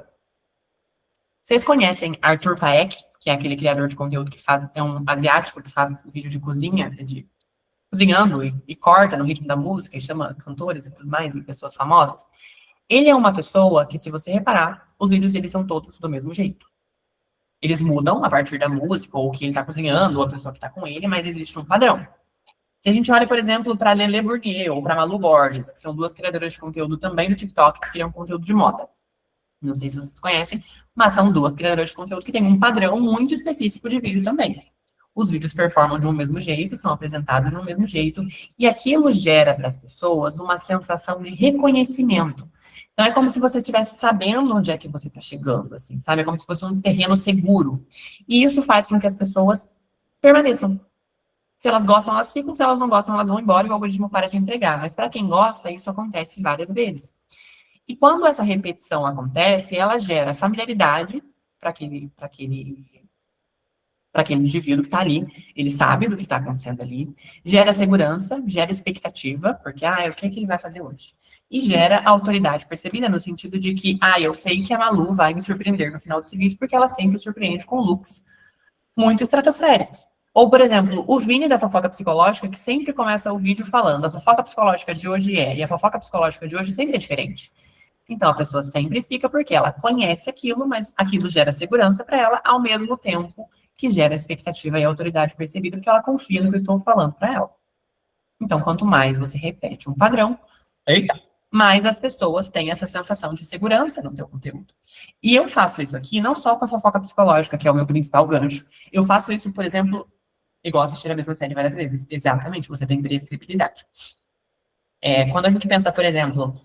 Vocês conhecem Arthur Paek, que é aquele criador de conteúdo que é um asiático que faz vídeo de cozinha, de cozinhando e corta no ritmo da música, e chama cantores e tudo mais, e pessoas famosas? Ele é uma pessoa que, se você reparar, os vídeos dele são todos do mesmo jeito. Eles mudam a partir da música, ou o que ele está cozinhando, ou a pessoa que está com ele, mas existe um padrão. Se a gente olha, por exemplo, para Lele Bournier ou para Malu Borges, que são duas criadoras de conteúdo também do TikTok, que criam conteúdo de moda. Não sei se vocês conhecem, mas são duas criadoras de conteúdo que têm um padrão muito específico de vídeo também. Os vídeos performam de um mesmo jeito, são apresentados de um mesmo jeito, e aquilo gera para as pessoas uma sensação de reconhecimento. Então, é como se você estivesse sabendo onde é que você está chegando, assim, sabe? É como se fosse um terreno seguro. E isso faz com que as pessoas permaneçam. Se elas gostam, elas ficam. Se elas não gostam, elas vão embora e o algoritmo para de entregar. Mas para quem gosta, isso acontece várias vezes. E quando essa repetição acontece, ela gera familiaridade para aquele indivíduo que está ali, ele sabe do que está acontecendo ali, gera segurança, gera expectativa, porque, o que é que ele vai fazer hoje? E gera autoridade percebida, no sentido de que, eu sei que a Malu vai me surpreender no final desse vídeo, porque ela sempre surpreende com looks muito estratosféricos. Ou, por exemplo, o Vini da fofoca psicológica, que sempre começa o vídeo falando, a fofoca psicológica de hoje e a fofoca psicológica de hoje sempre é diferente. Então, a pessoa sempre fica porque ela conhece aquilo, mas aquilo gera segurança para ela, ao mesmo tempo que gera expectativa e autoridade percebida, porque ela confia no que eu estou falando para ela. Então, quanto mais você repete um padrão, mais as pessoas têm essa sensação de segurança no teu conteúdo. E eu faço isso aqui não só com a fofoca psicológica, que é o meu principal gancho. Eu faço isso, por exemplo, igual assistir a mesma série várias vezes. Exatamente, você tem previsibilidade. Quando a gente pensa, por exemplo,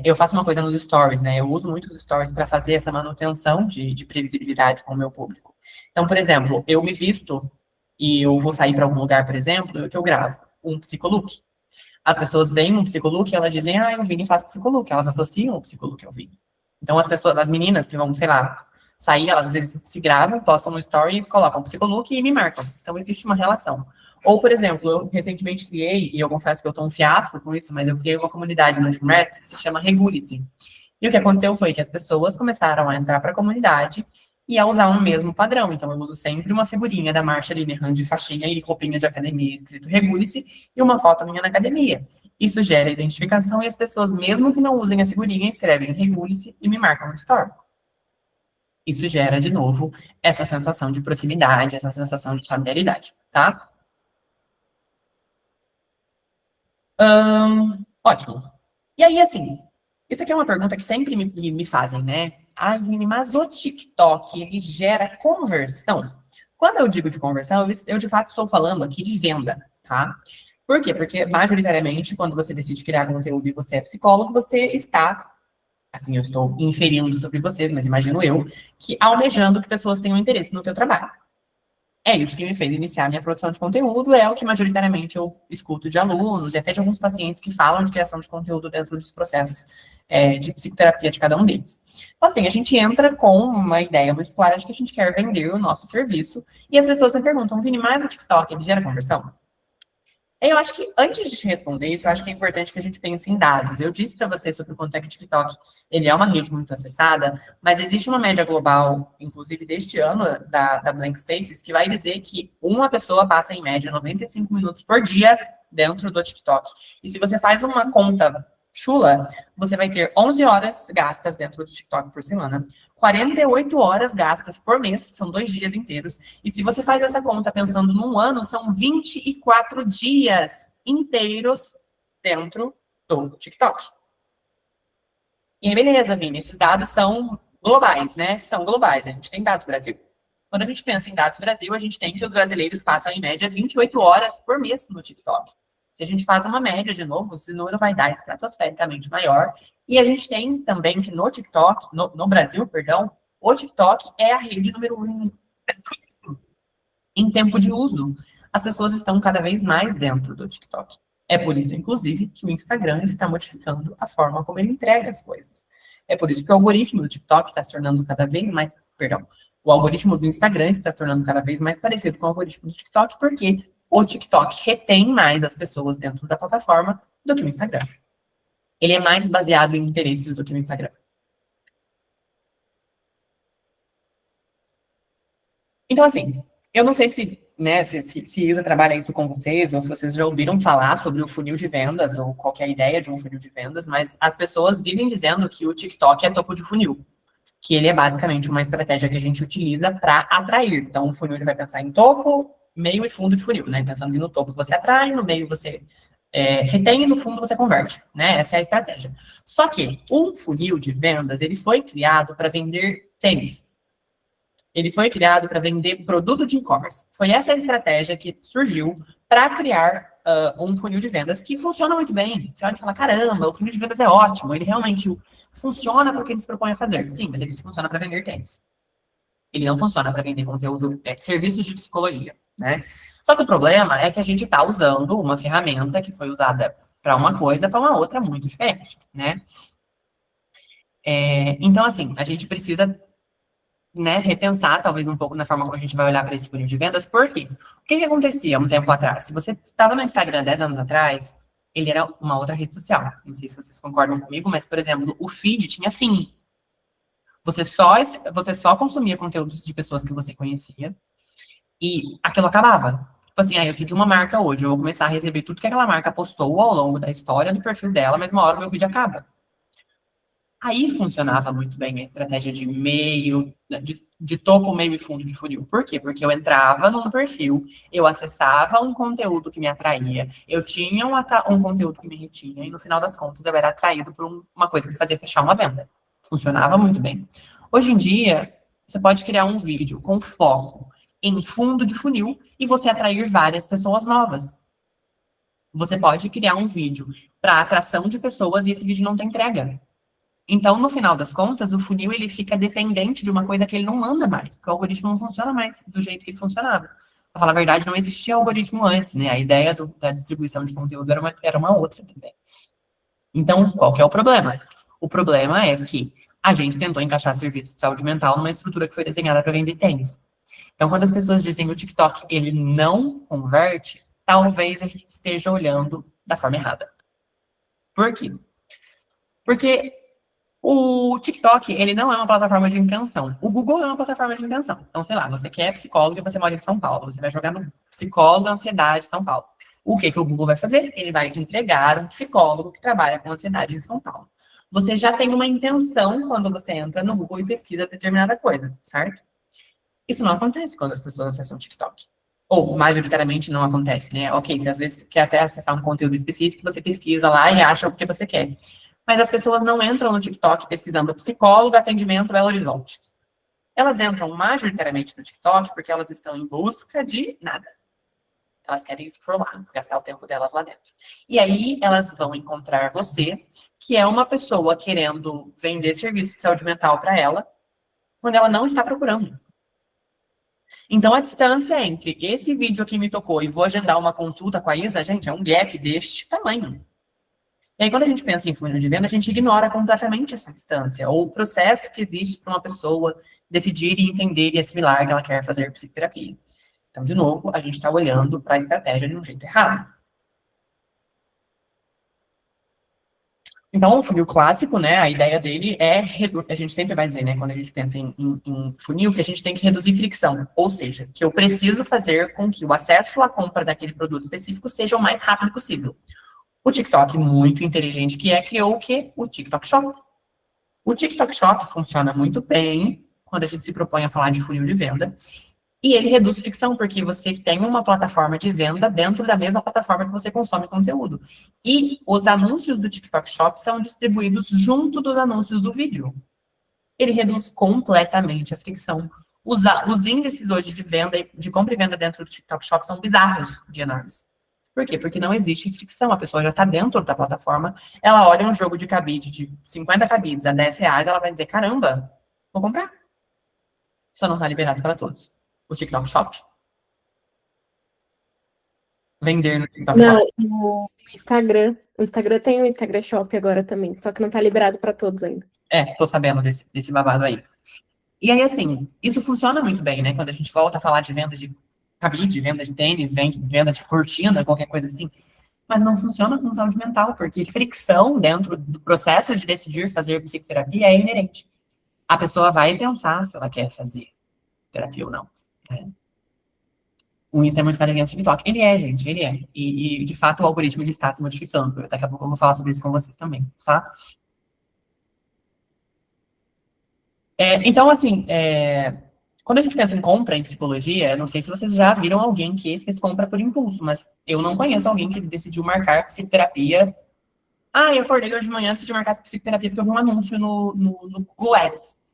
eu faço uma coisa nos stories, né? Eu uso muito os stories para fazer essa manutenção de previsibilidade com o meu público. Então, por exemplo, eu me visto e eu vou sair para algum lugar, por exemplo, que eu gravo um psicolook. As pessoas veem um psicolook e elas dizem, o Vini faz psicolook. Elas associam o psicolook ao Vini. Então, as meninas que vão, sei lá, sair, elas às vezes se gravam, postam no story, colocam psicolook e me marcam. Então, existe uma relação. Ou, por exemplo, eu recentemente criei, e eu confesso que eu estou um fiasco com isso, mas eu criei uma comunidade no Threads que se chama Regule-se. E o que aconteceu foi que as pessoas começaram a entrar para a comunidade e a usar um mesmo padrão. Então, eu uso sempre uma figurinha da Marcia Linehan de faixinha e roupinha de academia escrito Regule-se e uma foto minha na academia. Isso gera identificação e as pessoas, mesmo que não usem a figurinha, escrevem Regule-se e me marcam no story. Isso gera, de novo, essa sensação de proximidade, essa sensação de familiaridade, tá? Ótimo. E aí, assim, isso aqui é uma pergunta que sempre me fazem, né? Aline, mas o TikTok, ele gera conversão? Quando eu digo de conversão, eu de fato estou falando aqui de venda, tá? Por quê? Porque, majoritariamente, quando você decide criar conteúdo e você é psicólogo, você está, assim, eu estou inferindo sobre vocês, mas imagino eu, que almejando que pessoas tenham interesse no teu trabalho. é isso que me fez iniciar minha produção de conteúdo, é o que majoritariamente eu escuto de alunos e até de alguns pacientes que falam de criação de conteúdo dentro dos processos de psicoterapia de cada um deles. Então, assim, a gente entra com uma ideia muito clara de que a gente quer vender o nosso serviço e as pessoas me perguntam, Vini, mas o TikTok, ele gera conversão? Eu acho que, antes de te responder isso, eu acho que é importante que a gente pense em dados. Eu disse para você sobre o quanto é que o TikTok ele é uma rede muito acessada, mas existe uma média global, inclusive deste ano, da Blank Spaces, que vai dizer que uma pessoa passa, em média, 95 minutos por dia dentro do TikTok. E se você faz uma conta chula, você vai ter 11 horas gastas dentro do TikTok por semana, 48 horas gastas por mês, que são 2 dias inteiros, e se você faz essa conta pensando num ano, são 24 dias inteiros dentro do TikTok. E aí, beleza, Vini, esses dados são globais, né? São globais, a gente tem dados Brasil. Quando a gente pensa em dados Brasil, a gente tem que os brasileiros passam, em média, 28 horas por mês no TikTok. Se a gente faz uma média, de novo, esse número vai dar estratosfericamente maior. E a gente tem também que no TikTok, no Brasil, perdão, o TikTok é a rede número 1 em tempo de uso. As pessoas estão cada vez mais dentro do TikTok. É por isso, inclusive, que o Instagram está modificando a forma como ele entrega as coisas. É por isso que o algoritmo do TikTok está se tornando cada vez mais, perdão, o algoritmo do Instagram está se tornando cada vez mais parecido com o algoritmo do TikTok, porque o TikTok retém mais as pessoas dentro da plataforma do que o Instagram. Ele é mais baseado em interesses do que o Instagram. Então, assim, eu não sei se, né, se Isa trabalha isso com vocês, ou se vocês já ouviram falar sobre o funil de vendas, ou qualquer ideia de um funil de vendas, mas as pessoas vivem dizendo que o TikTok é topo de funil, que ele é basicamente uma estratégia que a gente utiliza para atrair. Então, o funil ele vai pensar em topo, meio e fundo de funil, né? Pensando que no topo você atrai, no meio você retém e no fundo você converte, né? Essa é a estratégia. Só que um funil de vendas, ele foi criado para vender tênis. Ele foi criado para vender produto de e-commerce. Foi essa a estratégia que surgiu para criar um funil de vendas que funciona muito bem. Você olha e fala, caramba, o funil de vendas é ótimo, ele realmente funciona para o que ele se propõe a fazer. Sim, mas ele funciona para vender tênis. Ele não funciona para vender conteúdo, serviços de psicologia, né? Só que o problema é que a gente está usando uma ferramenta que foi usada para uma coisa, para uma outra muito diferente, né? Então, assim, a gente precisa, né, repensar talvez um pouco na forma como a gente vai olhar para esse funil de vendas, porque o que acontecia um tempo atrás? Se você estava no Instagram 10 anos atrás, ele era uma outra rede social. Não sei se vocês concordam comigo, mas, por exemplo, o feed tinha fim. Você só consumia conteúdos de pessoas que você conhecia e aquilo acabava. Tipo assim, eu segui uma marca hoje, eu vou começar a receber tudo que aquela marca postou ao longo da história do perfil dela, mas uma hora o meu vídeo acaba. Aí funcionava muito bem a estratégia de meio, de topo, meio e fundo de funil. Por quê? Porque eu entrava num perfil, eu acessava um conteúdo que me atraía, eu tinha um conteúdo que me retinha, e no final das contas eu era atraído por uma coisa que me fazia fechar uma venda. Funcionava muito bem. Hoje em dia, você pode criar um vídeo com foco em fundo de funil e você atrair várias pessoas novas. Você pode criar um vídeo para atração de pessoas e esse vídeo não tem entrega. Então, no final das contas, o funil ele fica dependente de uma coisa que ele não manda mais, porque o algoritmo não funciona mais do jeito que ele funcionava. Para falar a verdade, não existia algoritmo antes, né? A ideia da distribuição de conteúdo era uma outra também. Então, qual que é o problema? O problema é que a gente tentou encaixar serviço de saúde mental numa estrutura que foi desenhada para vender tênis. Então, quando as pessoas dizem o TikTok ele não converte, talvez a gente esteja olhando da forma errada. Por quê? Porque o TikTok, ele não é uma plataforma de intenção. O Google é uma plataforma de intenção. Então, sei lá, você quer psicólogo e você mora em São Paulo. Você vai jogar no psicólogo ansiedade São Paulo. O que o Google vai fazer? Ele vai te entregar um psicólogo que trabalha com ansiedade em São Paulo. Você já tem uma intenção quando você entra no Google e pesquisa determinada coisa, certo? Isso não acontece quando as pessoas acessam o TikTok. Ou, majoritariamente, não acontece, né? Ok, você às vezes quer até acessar um conteúdo específico, você pesquisa lá e acha o que você quer. Mas as pessoas não entram no TikTok pesquisando psicólogo, atendimento, Belo Horizonte. Elas entram majoritariamente no TikTok porque elas estão em busca de nada. Elas querem scrollar, gastar o tempo delas lá dentro. E aí elas vão encontrar você, que é uma pessoa querendo vender serviço de saúde mental para ela, quando ela não está procurando. Então, a distância entre esse vídeo aqui me tocou e vou agendar uma consulta com a Isa, gente, é um gap deste tamanho. E aí, quando a gente pensa em funil de venda, a gente ignora completamente essa distância, ou o processo que existe para uma pessoa decidir e entender e assimilar que ela quer fazer psicoterapia. Então, de novo, a gente está olhando para a estratégia de um jeito errado. Então, o funil clássico, né, a ideia dele é, a gente sempre vai dizer, né, quando a gente pensa em funil, que a gente tem que reduzir fricção, ou seja, que eu preciso fazer com que o acesso à compra daquele produto específico seja o mais rápido possível. O TikTok, muito inteligente que é, criou o quê? O TikTok Shop. O TikTok Shop funciona muito bem quando a gente se propõe a falar de funil de venda, e ele reduz fricção, porque você tem uma plataforma de venda dentro da mesma plataforma que você consome conteúdo. E os anúncios do TikTok Shop são distribuídos junto dos anúncios do vídeo. Ele reduz completamente a fricção. Os índices hoje de venda, de compra e venda dentro do TikTok Shop são bizarros de enormes. Por quê? Porque não existe fricção. A pessoa já está dentro da plataforma, ela olha um jogo de cabide de 50 cabides a R$10, ela vai dizer, caramba, vou comprar. Só não está liberado para todos. O TikTok Shop? Vender no TikTok Não, Shop? o Instagram. O Instagram tem o Instagram Shop agora também, só que não tá liberado para todos ainda. Tô sabendo desse babado aí. E aí, assim, isso funciona muito bem, né? Quando a gente volta a falar de venda de cabide, venda de tênis, venda de cortina, qualquer coisa assim. Mas não funciona com saúde mental, porque fricção dentro do processo de decidir fazer psicoterapia é inerente. A pessoa vai pensar se ela quer fazer terapia ou não. O Insta é muito carinhoso do TikTok. Ele é, gente, ele é. E, de fato, o algoritmo ele está se modificando. Daqui a pouco eu vou falar sobre isso com vocês também, tá? Então, assim, quando a gente pensa em compra em psicologia, eu não sei se vocês já viram alguém que fez compra por impulso, mas eu não conheço alguém que decidiu marcar psicoterapia. Eu acordei hoje de manhã e decidi marcar psicoterapia porque eu vi um anúncio no Google Ads.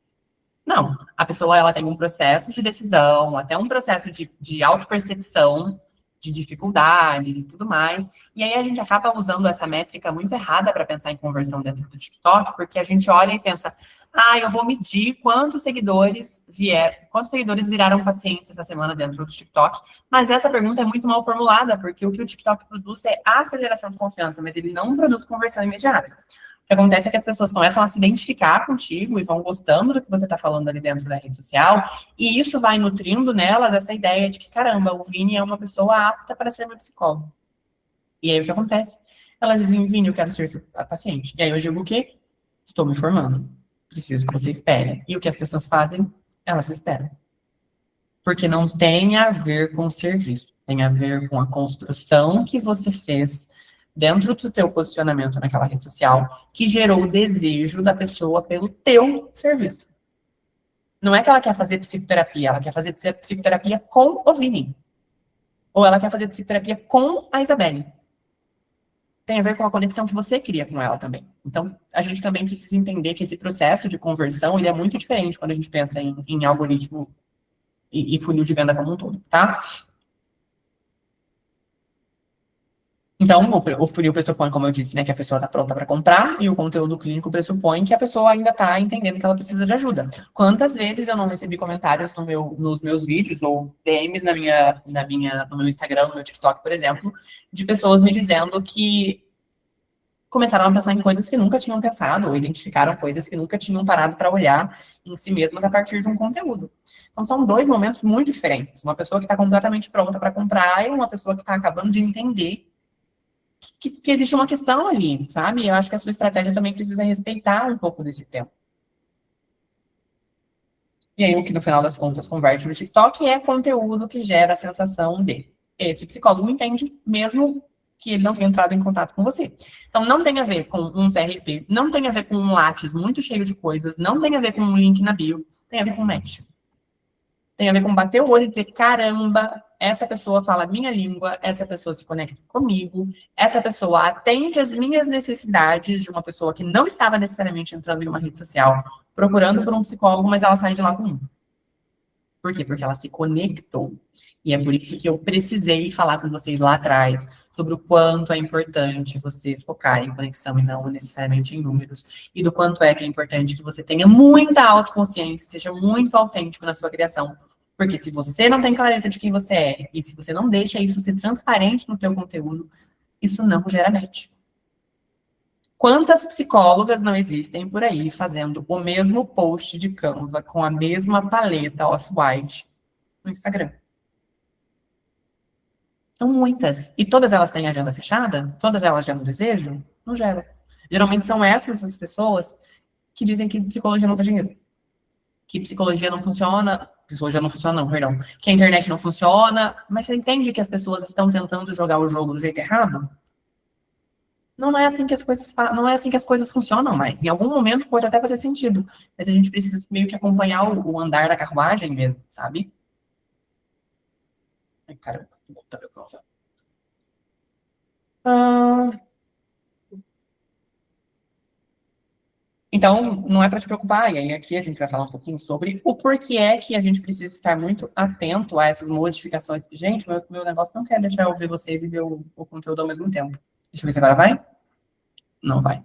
Não, a pessoa ela tem um processo de decisão, até um processo de autopercepção, de dificuldades e tudo mais. E aí a gente acaba usando essa métrica muito errada para pensar em conversão dentro do TikTok, porque a gente olha e pensa, eu vou medir quantos seguidores viraram pacientes essa semana dentro do TikTok. Mas essa pergunta é muito mal formulada, porque o que o TikTok produz é aceleração de confiança, mas ele não produz conversão imediata. O que acontece é que as pessoas começam a se identificar contigo e vão gostando do que você está falando ali dentro da rede social, e isso vai nutrindo nelas essa ideia de que, caramba, o Vini é uma pessoa apta para ser meu psicólogo. E aí o que acontece? Elas dizem, Vini, eu quero ser seu paciente. E aí eu digo o quê? Estou me formando. Preciso que você espere. E o que as pessoas fazem? Elas esperam. Porque não tem a ver com o serviço, tem a ver com a construção que você fez dentro do teu posicionamento naquela rede social, que gerou o desejo da pessoa pelo teu serviço. Não é que ela quer fazer psicoterapia, ela quer fazer psicoterapia com o Vini. Ou ela quer fazer psicoterapia com a Isabelle. Tem a ver com a conexão que você cria com ela também. Então, a gente também precisa entender que esse processo de conversão, ele é muito diferente quando a gente pensa em algoritmo e funil de venda como um todo, tá? Então, o funil pressupõe, como eu disse, né, que a pessoa está pronta para comprar, e o conteúdo clínico pressupõe que a pessoa ainda está entendendo que ela precisa de ajuda. Quantas vezes eu não recebi comentários nos meus vídeos, ou DMs no meu Instagram, no meu TikTok, por exemplo, de pessoas me dizendo que começaram a pensar em coisas que nunca tinham pensado, ou identificaram coisas que nunca tinham parado para olhar em si mesmas a partir de um conteúdo. Então, são dois momentos muito diferentes. Uma pessoa que está completamente pronta para comprar e uma pessoa que está acabando de entender que existe uma questão ali, sabe? Eu acho que a sua estratégia também precisa respeitar um pouco desse tempo. E aí, o que no final das contas converte no TikTok é conteúdo que gera a sensação de esse psicólogo entende, mesmo que ele não tenha entrado em contato com você. Então, não tem a ver com um CRP, não tem a ver com um Lattes muito cheio de coisas, não tem a ver com um link na bio, tem a ver com match. Tem a ver com bater o olho e dizer, caramba, essa pessoa fala a minha língua, essa pessoa se conecta comigo, essa pessoa atende as minhas necessidades de uma pessoa que não estava necessariamente entrando em uma rede social, procurando por um psicólogo, mas ela sai de lá com um. Por quê? Porque ela se conectou. E é por isso que eu precisei falar com vocês lá atrás sobre o quanto é importante você focar em conexão e não necessariamente em números, e do quanto é que é importante que você tenha muita autoconsciência, seja muito autêntico na sua criação, Porque se você não tem clareza de quem você é, e se você não deixa isso ser transparente no teu conteúdo, isso não gera match. Quantas psicólogas não existem por aí fazendo o mesmo post de Canva com a mesma paleta off-white no Instagram? São muitas. E todas elas têm agenda fechada? Todas elas geram desejo? Não geram. Geralmente são essas as pessoas que dizem que psicologia não dá dinheiro. Que psicologia não funciona. Psicologia não funciona, não, perdão. Que a internet não funciona. Mas você entende que as pessoas estão tentando jogar o jogo do jeito errado? Não é assim que as coisas não é assim que as coisas funcionam mais. Em algum momento pode até fazer sentido, mas a gente precisa meio que acompanhar o andar da carruagem mesmo, sabe? Ai, caramba, vou botar meu colo. Então, não é para te preocupar. E aí aqui a gente vai falar um pouquinho sobre o porquê é que a gente precisa estar muito atento a essas modificações. Gente, meu negócio não quer deixar eu ver vocês e ver o conteúdo ao mesmo tempo. Deixa eu ver se agora vai. Não vai.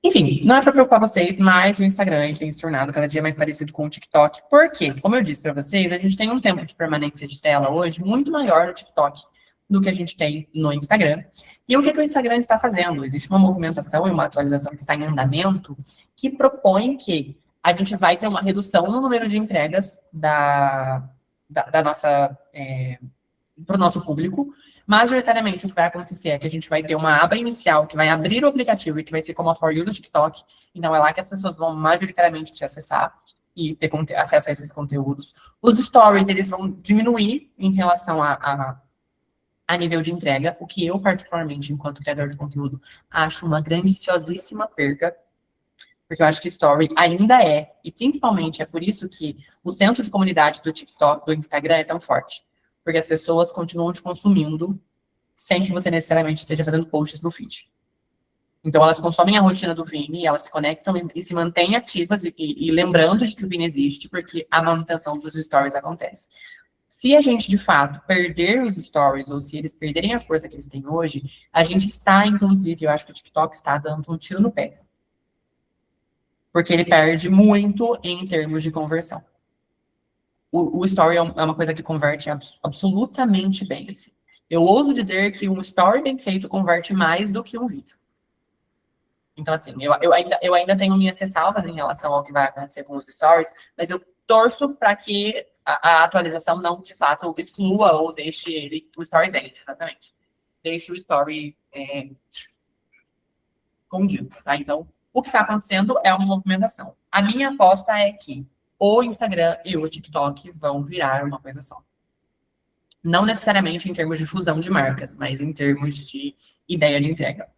Enfim, não é para preocupar vocês, mas o Instagram tem se tornado cada dia mais parecido com o TikTok. Por quê? Como eu disse para vocês, a gente tem um tempo de permanência de tela hoje muito maior no TikTok do que a gente tem no Instagram. E o que o Instagram está fazendo? Existe uma movimentação e uma atualização que está em andamento que propõe que a gente vai ter uma redução no número de entregas da nossa para o nosso público. Majoritariamente, o que vai acontecer é que a gente vai ter uma aba inicial que vai abrir o aplicativo e que vai ser como a For You do TikTok. Então, é lá que as pessoas vão majoritariamente te acessar e ter acesso a esses conteúdos. Os stories, eles vão diminuir em relação a nível de entrega, o que eu, particularmente, enquanto criador de conteúdo, acho uma grandiciosíssima perca, porque eu acho que story ainda é, e principalmente é por isso que o senso de comunidade do TikTok, do Instagram é tão forte. Porque as pessoas continuam te consumindo sem que você necessariamente esteja fazendo posts no feed. Então, elas consomem a rotina do Vini, elas se conectam e se mantêm ativas e lembrando de que o Vini existe, porque a manutenção dos stories acontece. Se a gente, de fato, perder os stories, ou se eles perderem a força que eles têm hoje, a gente está, inclusive, eu acho que o TikTok está dando um tiro no pé. Porque ele perde muito em termos de conversão. O story é uma coisa que converte absolutamente bem. Assim. Eu ouso dizer que um story bem feito converte mais do que um vídeo. Então, assim, eu ainda tenho minhas ressalvas em relação ao que vai acontecer com os stories, mas eu torço para que a atualização não, de fato, exclua ou deixe ele, o story vende, exatamente. Deixe o story escondido, tá? Então, o que está acontecendo é uma movimentação. A minha aposta é que o Instagram e o TikTok vão virar uma coisa só. Não necessariamente em termos de fusão de marcas, mas em termos de ideia de entrega.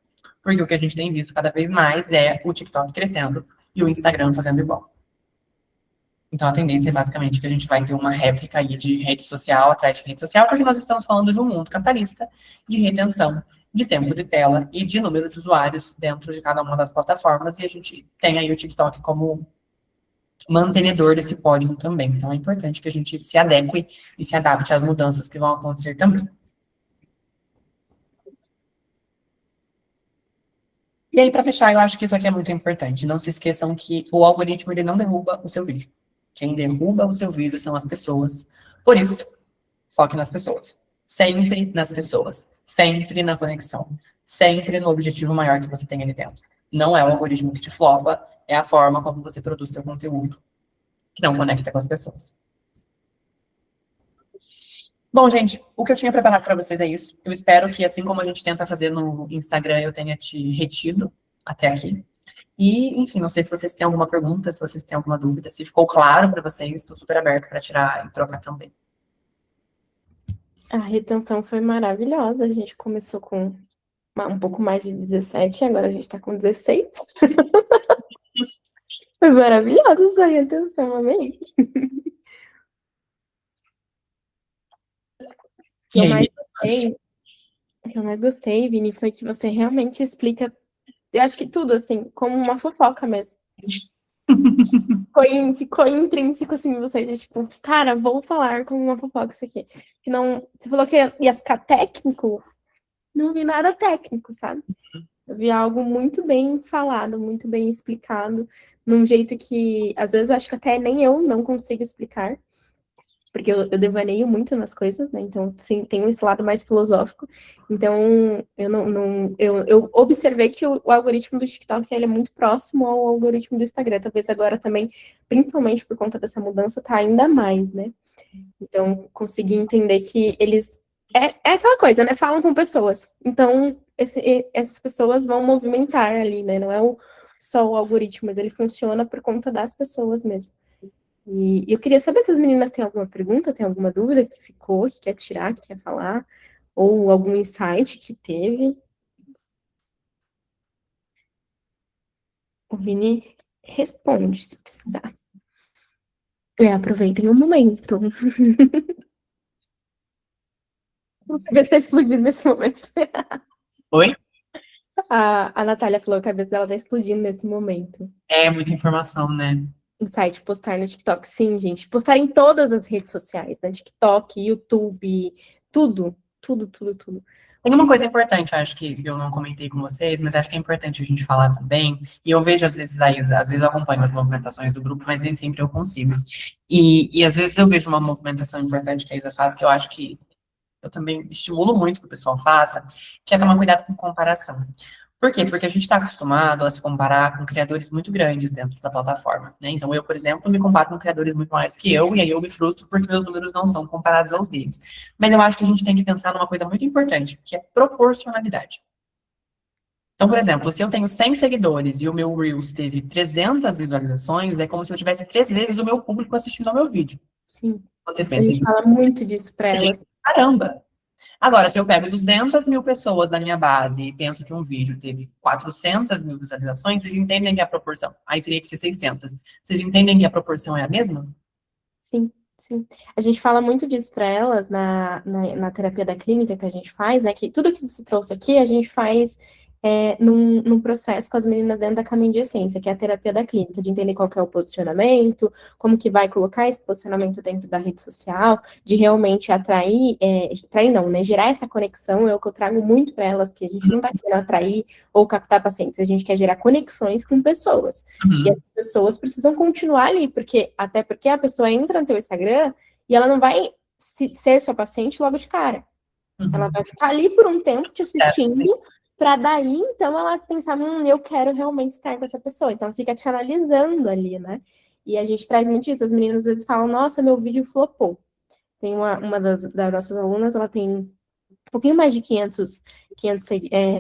Porque o que a gente tem visto cada vez mais é o TikTok crescendo e o Instagram fazendo igual. Então, a tendência é basicamente que a gente vai ter uma réplica aí de rede social atrás de rede social, porque nós estamos falando de um mundo capitalista de retenção de tempo de tela e de número de usuários dentro de cada uma das plataformas, e a gente tem aí o TikTok como mantenedor desse pódio também. Então, é importante que a gente se adeque e se adapte às mudanças que vão acontecer também. E aí, para fechar, eu acho que isso aqui é muito importante. Não se esqueçam que o algoritmo ele não derruba o seu vídeo. Quem derruba o seu vídeo são as pessoas. Por isso, foque nas pessoas. Sempre nas pessoas. Sempre na conexão. Sempre no objetivo maior que você tem ali dentro. Não é o algoritmo que te flopa, é a forma como você produz seu conteúdo, que não conecta com as pessoas. Bom, gente, o que eu tinha preparado para vocês é isso. Eu espero que, assim como a gente tenta fazer no Instagram, eu tenha te retido até aqui. E, enfim, não sei se vocês têm alguma pergunta, se vocês têm alguma dúvida, se ficou claro para vocês, estou super aberto para tirar e trocar também. A retenção foi maravilhosa. A gente começou com um pouco mais de 17, agora a gente está com 16. Foi maravilhosa essa retenção, amei. O que eu mais gostei, Vini, foi que você realmente explica, eu acho que tudo, assim, como uma fofoca mesmo. Ficou intrínseco, assim, em você, de, tipo, cara, vou falar como uma fofoca isso aqui. Que não, você falou que ia ficar técnico, não vi nada técnico, sabe? Eu vi algo muito bem falado, muito bem explicado, num jeito que, às vezes, acho que até nem eu não consigo explicar. porque eu devaneio muito nas coisas, né? Então, sim, tem esse lado mais filosófico. Então, eu observei que o algoritmo do TikTok ele é muito próximo ao algoritmo do Instagram. Talvez agora também, principalmente por conta dessa mudança, tá ainda mais, né? Então, consegui entender que eles. É aquela coisa, né? Falam com pessoas. Então, essas pessoas vão movimentar ali, né? Não é só o algoritmo, mas ele funciona por conta das pessoas mesmo. E eu queria saber se as meninas têm alguma pergunta, têm alguma dúvida que ficou, que quer tirar, que quer falar, ou algum insight que teve. O Vini responde se precisar. Aproveitem o momento. A cabeça está explodindo nesse momento. Oi? A Natália falou que a cabeça dela está explodindo nesse momento. É muita informação, né? Insight, postar no TikTok. Sim, gente. Postar em todas as redes sociais, né? TikTok, YouTube, tudo. Tudo, tudo, tudo. Tem uma coisa importante, acho que eu não comentei com vocês, mas acho que é importante a gente falar também. E eu vejo, às vezes, às vezes eu acompanho as movimentações do grupo, mas nem sempre eu consigo. E às vezes eu vejo uma movimentação importante que a Isa faz, que eu acho que eu também estimulo muito que o pessoal faça, que é tomar cuidado com comparação. Por quê? Porque a gente está acostumado a se comparar com criadores muito grandes dentro da plataforma, né? Então, eu, por exemplo, me comparo com criadores muito maiores que eu, e aí eu me frustro porque meus números não são comparados aos deles. Mas eu acho que a gente tem que pensar numa coisa muito importante, que é proporcionalidade. Então, por exemplo, se eu tenho 100 seguidores e o meu Reels teve 300 visualizações, é como se eu tivesse 3 vezes o meu público assistindo ao meu vídeo. Sim. Você A pensa gente em fala muito disso para elas. caramba! Agora, se eu pego 200 mil pessoas da minha base e penso que um vídeo teve 400 mil visualizações, vocês entendem que a proporção... Aí teria que ser 600. Vocês entendem que a proporção é a mesma? Sim, sim. A gente fala muito disso para elas na terapia da clínica que a gente faz, né? Que tudo que você trouxe aqui, a gente faz num processo com as meninas dentro da Caminho de Essência, que é a terapia da clínica, de entender qual que é o posicionamento, como que vai colocar esse posicionamento dentro da rede social, de realmente atrair não, né? Gerar essa conexão, é o que eu trago muito para elas, que a gente não está querendo atrair ou captar pacientes, a gente quer gerar conexões com pessoas. E as pessoas precisam continuar ali, até porque a pessoa entra no teu Instagram e ela não vai ser sua paciente logo de cara. Ela vai ficar ali por um tempo te assistindo, para daí, então, ela pensar, eu quero realmente estar com essa pessoa. Então, fica te analisando ali, né? E a gente traz muito isso. As meninas às vezes falam, nossa, meu vídeo flopou. Tem uma das nossas alunas, ela tem um pouquinho mais de 500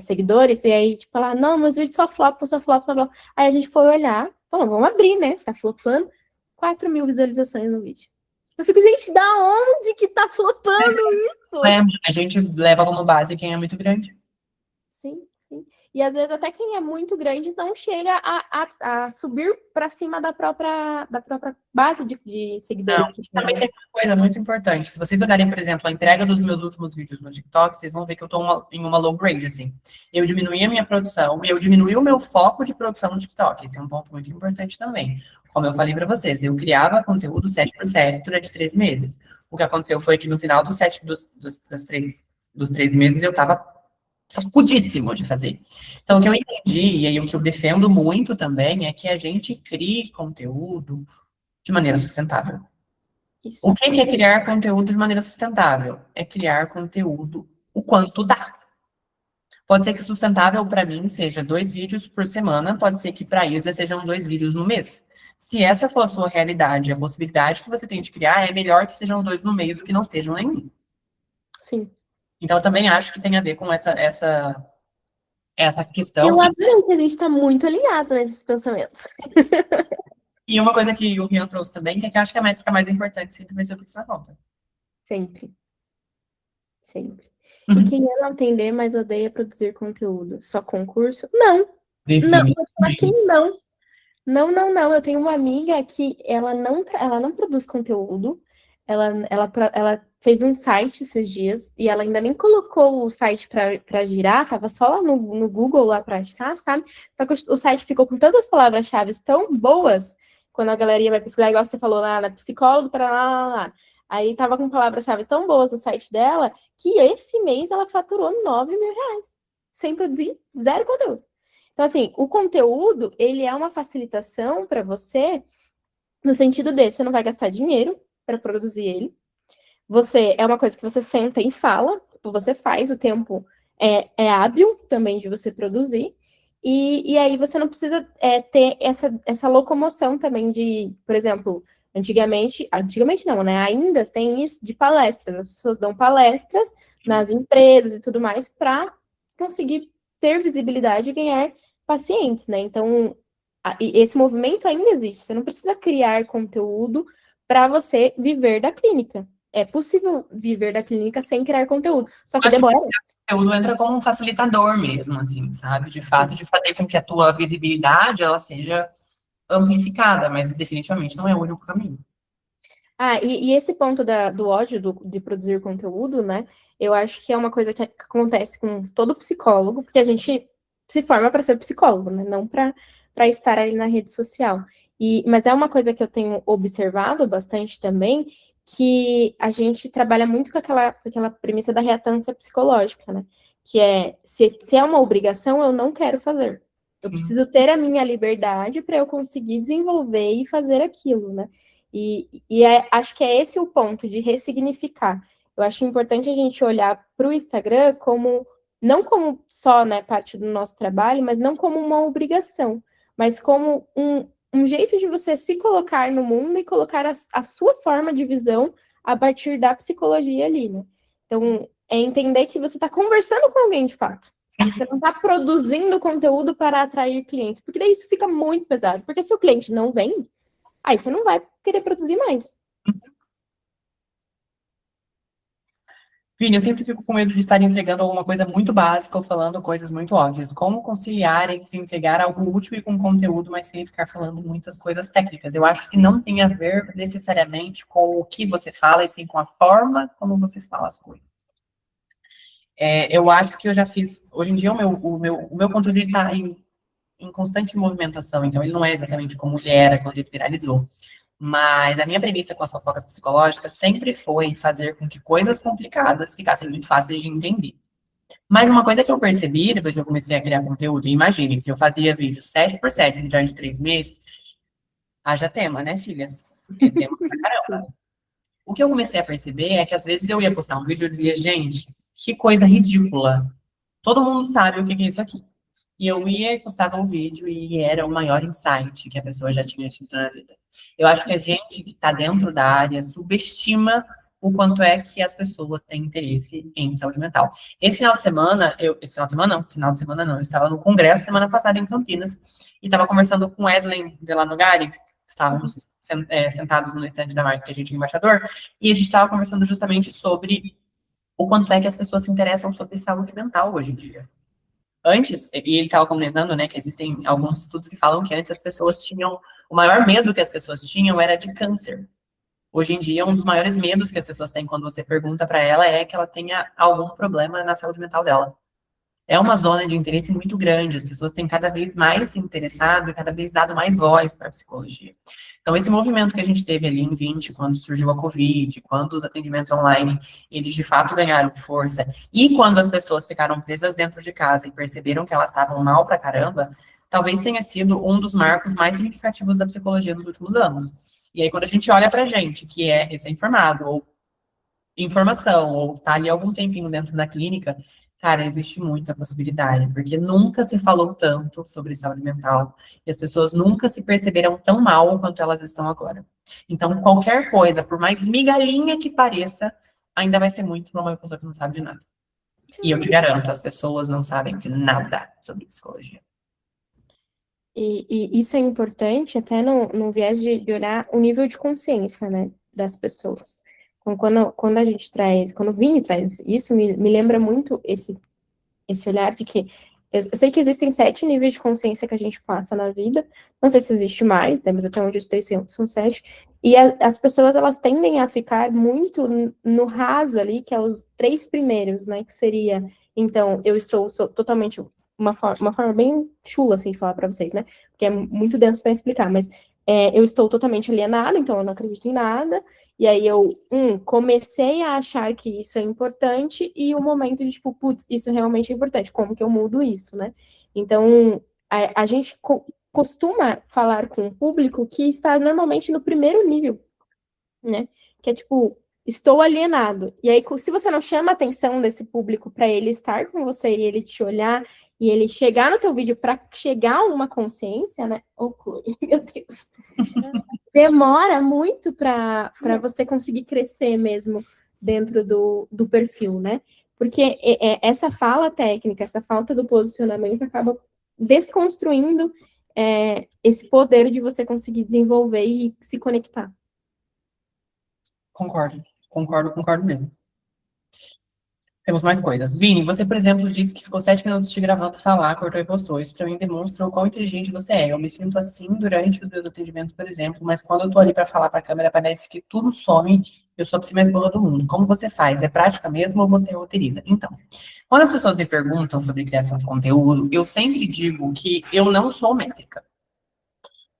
seguidores, e aí, tipo, ela, não, meus vídeos só flopam, só flopam, só flopam. Aí a gente foi olhar, falou, vamos abrir, né? Tá flopando. 4 mil visualizações no vídeo. Eu fico, gente, da onde que tá flopando isso? A gente leva como base quem é muito grande. Sim, sim. E às vezes até quem é muito grande não chega a subir para cima da própria base de seguidores Não, que tem. também tem uma coisa muito importante. Se vocês olharem, por exemplo, a entrega dos meus últimos vídeos no TikTok, vocês vão ver que eu estou em uma low grade, assim. Eu diminuí a minha produção e eu diminuí o meu foco de produção no TikTok. Esse é um ponto muito importante também. Como eu falei para vocês, eu criava conteúdo 7 por 7 durante 3 meses. O que aconteceu foi que no final dos 3 meses eu estava sacudíssimo de fazer. Então, o que eu entendi, e aí o que eu defendo muito também, é que a gente crie conteúdo de maneira sustentável. Isso. O que é criar conteúdo de maneira sustentável? É criar conteúdo o quanto dá. Pode ser que o sustentável para mim seja 2 vídeos por semana, pode ser que para a Isa sejam 2 vídeos no mês. Se essa for a sua realidade, a possibilidade que você tem de criar, é melhor que sejam 2 no mês do que não sejam nenhum. Sim. Então, eu também acho que tem a ver com essa questão. Eu adoro que a gente está muito alinhado nesses pensamentos. E uma coisa que o Rian trouxe também, que é que eu acho que a métrica mais importante sempre vai ser o Pix na conta. Sempre. Sempre. E quem ama atender, mas odeia produzir conteúdo? Só concurso? Não. Não, vou falar que não. Não, não, não. Eu tenho uma amiga que ela não produz conteúdo. Ela fez um site esses dias e ela ainda nem colocou o site para girar, tava só lá no Google lá para achar, sabe? Só que o site ficou com tantas palavras-chave tão boas, quando a galerinha vai pesquisar, igual você falou lá na psicóloga, para lá. Aí tava com palavras-chave tão boas no site dela, que esse mês ela faturou R$ 9.000, sem produzir zero conteúdo. Então, assim, o conteúdo, ele é uma facilitação para você, no sentido de você não vai gastar dinheiro para produzir ele, você é uma coisa que você senta e fala, tipo, você faz, o tempo é hábil também de você produzir, e aí você não precisa ter essa locomoção também de, por exemplo, antigamente não, né? Ainda tem isso de palestras, as pessoas dão palestras nas empresas e tudo mais para conseguir ter visibilidade e ganhar pacientes, né? Então, e esse movimento ainda existe, você não precisa criar conteúdo para você viver da clínica. É possível viver da clínica sem criar conteúdo, só que Acho demora. que o conteúdo entra como um facilitador mesmo, assim, sabe? De fato, de fazer com que a tua visibilidade, ela seja amplificada, mas definitivamente não é o único caminho. E esse ponto do ódio de produzir conteúdo, né? Eu acho que é uma coisa que acontece com todo psicólogo, porque a gente se forma para ser psicólogo, né? Não para estar ali na rede social. Mas é uma coisa que eu tenho observado bastante também, que a gente trabalha muito com aquela premissa da reatância psicológica, né? Que é, se é uma obrigação, eu não quero fazer. Eu Sim. preciso ter a minha liberdade para eu conseguir desenvolver e fazer aquilo, né? Acho que é esse o ponto de ressignificar. Eu acho importante a gente olhar para o Instagram como, não como só, né, parte do nosso trabalho, mas não como uma obrigação, mas como um jeito de você se colocar no mundo e colocar a sua forma de visão a partir da psicologia ali, né? Então, é entender que você está conversando com alguém de fato. Você não está produzindo conteúdo para atrair clientes, porque daí isso fica muito pesado. Porque se o cliente não vem, aí você não vai querer produzir mais. Vini, eu sempre fico com medo de estar entregando alguma coisa muito básica ou falando coisas muito óbvias. Como conciliar entre entregar algo útil e com conteúdo, mas sem ficar falando muitas coisas técnicas? Eu acho que não tem a ver necessariamente com o que você fala, e sim com a forma como você fala as coisas. Eu acho que eu já fiz. Hoje em dia, o meu conteúdo está em constante movimentação, então ele não é exatamente como ele era quando ele viralizou. Mas a minha premissa com as fofocas psicológicas sempre foi fazer com que coisas complicadas ficassem muito fáceis de entender. Mas uma coisa que eu percebi, depois que eu comecei a criar conteúdo, e imaginem, se eu fazia vídeo 7x7 durante 3 meses, haja tema, né, filhas? É tema pra caramba. O que eu comecei a perceber é que às vezes eu ia postar um vídeo e eu dizia, gente, que coisa ridícula. Todo mundo sabe o que é isso aqui. E eu ia e postava um vídeo e era o maior insight que a pessoa já tinha tido na vida. Eu acho que a gente que está dentro da área subestima o quanto é que as pessoas têm interesse em saúde mental. Final de semana não, eu estava no congresso semana passada em Campinas e estava conversando com Wesley Delanogari, estávamos sentados no estande da marca que a gente é embaixador, e a gente estava conversando justamente sobre o quanto é que as pessoas se interessam sobre saúde mental hoje em dia. Antes, e ele estava comentando, né, que existem alguns estudos que falam que antes as pessoas tinham, o maior medo que as pessoas tinham era de câncer. Hoje em dia, um dos maiores medos que as pessoas têm quando você pergunta para ela é que ela tenha algum problema na saúde mental dela. É uma zona de interesse muito grande, as pessoas têm cada vez mais se interessado e cada vez dado mais voz para a psicologia. Então, esse movimento que a gente teve ali em 20, quando surgiu a Covid, quando os atendimentos online, eles de fato ganharam força, e quando as pessoas ficaram presas dentro de casa e perceberam que elas estavam mal pra caramba, talvez tenha sido um dos marcos mais significativos da psicologia nos últimos anos. E aí, quando a gente olha pra gente, que é recém-formado, ou informação, ou tá ali algum tempinho dentro da clínica, cara, existe muita possibilidade, porque nunca se falou tanto sobre saúde mental, e as pessoas nunca se perceberam tão mal quanto elas estão agora. Então, qualquer coisa, por mais migalhinha que pareça, ainda vai ser muito para uma pessoa que não sabe de nada. E eu te garanto, as pessoas não sabem de nada sobre psicologia. E isso é importante até no viés de olhar o nível de consciência, né, das pessoas. Então, quando a gente traz, quando o Vini traz isso, me lembra muito esse olhar de que eu sei que existem 7 níveis de consciência que a gente passa na vida, não sei se existe mais, né, mas até onde eu estou são 7, e as pessoas, elas tendem a ficar muito no raso ali, que é os 3 primeiros, né, que seria, então, sou totalmente, uma forma bem chula, assim, de falar para vocês, né, porque é muito denso para explicar, mas eu estou totalmente alienada, então eu não acredito em nada, e aí eu, comecei a achar que isso é importante, e o momento de, tipo, putz, isso realmente é importante, como que eu mudo isso, né? Então, a gente costuma falar com o público que está normalmente no primeiro nível, né? Que é, tipo, estou alienado. E aí, se você não chama a atenção desse público para ele estar com você e ele te olhar e ele chegar no teu vídeo para chegar a uma consciência, né? Ô, Chloe, meu Deus. Demora muito para você conseguir crescer mesmo dentro do perfil, né? Porque essa fala técnica, essa falta do posicionamento acaba desconstruindo esse poder de você conseguir desenvolver e se conectar. Concordo mesmo. Temos mais coisas. Vini, você, por exemplo, disse que ficou 7 minutos te gravando falar, cortou e postou. Isso para mim demonstra o quão inteligente você é. Eu me sinto assim durante os meus atendimentos, por exemplo, mas quando eu tô ali para falar para a câmera, parece que tudo some, eu sou a pessoa mais burra do mundo. Como você faz? É prática mesmo ou você roteiriza? Então, quando as pessoas me perguntam sobre criação de conteúdo, eu sempre digo que eu não sou métrica.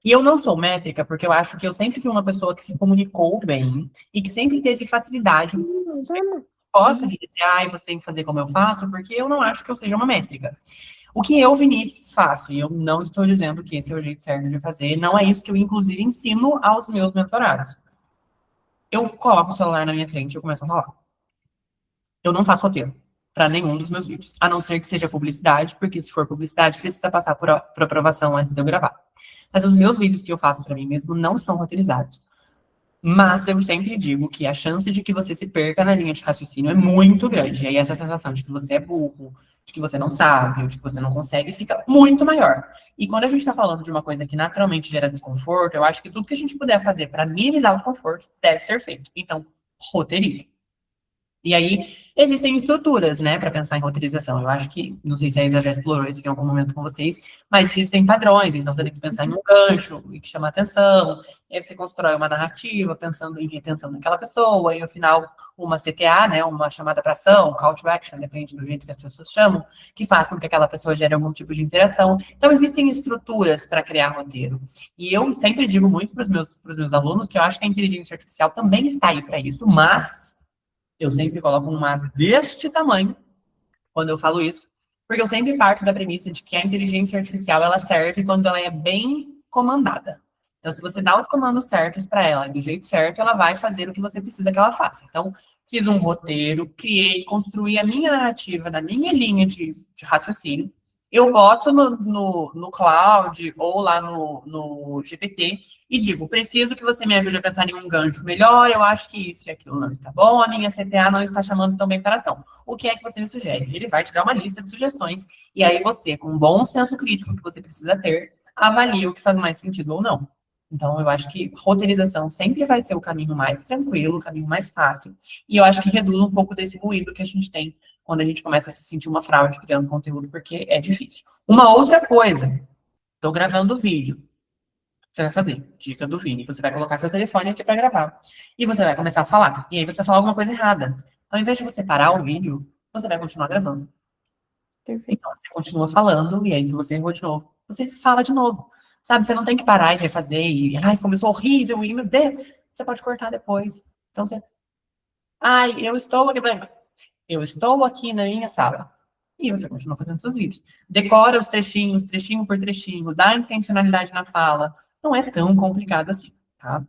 E eu não sou métrica porque eu acho que eu sempre fui uma pessoa que se comunicou bem e que sempre teve facilidade. Gosto de dizer, você tem que fazer como eu faço, porque eu não acho que eu seja uma métrica. O que eu, Vinícius, faço, e eu não estou dizendo que esse é o jeito certo de fazer, não é isso que eu, inclusive, ensino aos meus mentorados. Eu coloco o celular na minha frente e eu começo a falar. Eu não faço roteiro para nenhum dos meus vídeos, a não ser que seja publicidade, porque se for publicidade, precisa passar por aprovação antes de eu gravar. Mas os meus vídeos que eu faço para mim mesmo não são roteirizados. Mas eu sempre digo que a chance de que você se perca na linha de raciocínio é muito grande. E aí essa sensação de que você é burro, de que você não sabe, ou de que você não consegue, fica muito maior. E quando a gente está falando de uma coisa que naturalmente gera desconforto, eu acho que tudo que a gente puder fazer para minimizar o desconforto deve ser feito. Então, roteirize. E aí, existem estruturas, né, para pensar em roteirização. Eu acho que, não sei se a Isa já explorou isso em algum momento com vocês, mas existem padrões. Então, você tem que pensar em um gancho que chama atenção, e aí você constrói uma narrativa pensando em retenção daquela pessoa, e no final, uma CTA, né, uma chamada para ação, call to action, depende do jeito que as pessoas chamam, que faz com que aquela pessoa gere algum tipo de interação. Então, existem estruturas para criar roteiro. E eu sempre digo muito para os meus alunos que eu acho que a inteligência artificial também está aí para isso, mas eu sempre coloco um mas deste tamanho quando eu falo isso, porque eu sempre parto da premissa de que a inteligência artificial ela serve quando ela é bem comandada. Então, se você dá os comandos certos para ela, do jeito certo, ela vai fazer o que você precisa que ela faça. Então, fiz um roteiro, criei, construí a minha narrativa na minha linha de raciocínio. Eu boto no Cloud ou lá no GPT e digo, preciso que você me ajude a pensar em um gancho melhor, eu acho que isso e aquilo não está bom, a minha CTA não está chamando tão bem para ação. O que é que você me sugere? Ele vai te dar uma lista de sugestões, e aí você, com um bom senso crítico que você precisa ter, avalia o que faz mais sentido ou não. Então, eu acho que roteirização sempre vai ser o caminho mais tranquilo, o caminho mais fácil, e eu acho que reduz um pouco desse ruído que a gente tem quando a gente começa a se sentir uma fraude criando conteúdo, porque é difícil. Uma outra coisa, estou gravando o vídeo, você vai fazer, dica do Vini, você vai colocar seu telefone aqui para gravar, e você vai começar a falar, e aí você vai falar alguma coisa errada. Ao invés de você parar o vídeo, você vai continuar gravando. Perfeito. Então, você continua falando, e aí se você errou de novo, você fala de novo. Sabe, você não tem que parar e refazer, e, começou horrível, e meu Deus, você pode cortar depois. Então, você, eu estou aqui na minha sala. E você continua fazendo seus vídeos. Decora os trechinhos, trechinho por trechinho, dá intencionalidade na fala. Não é tão complicado assim, tá?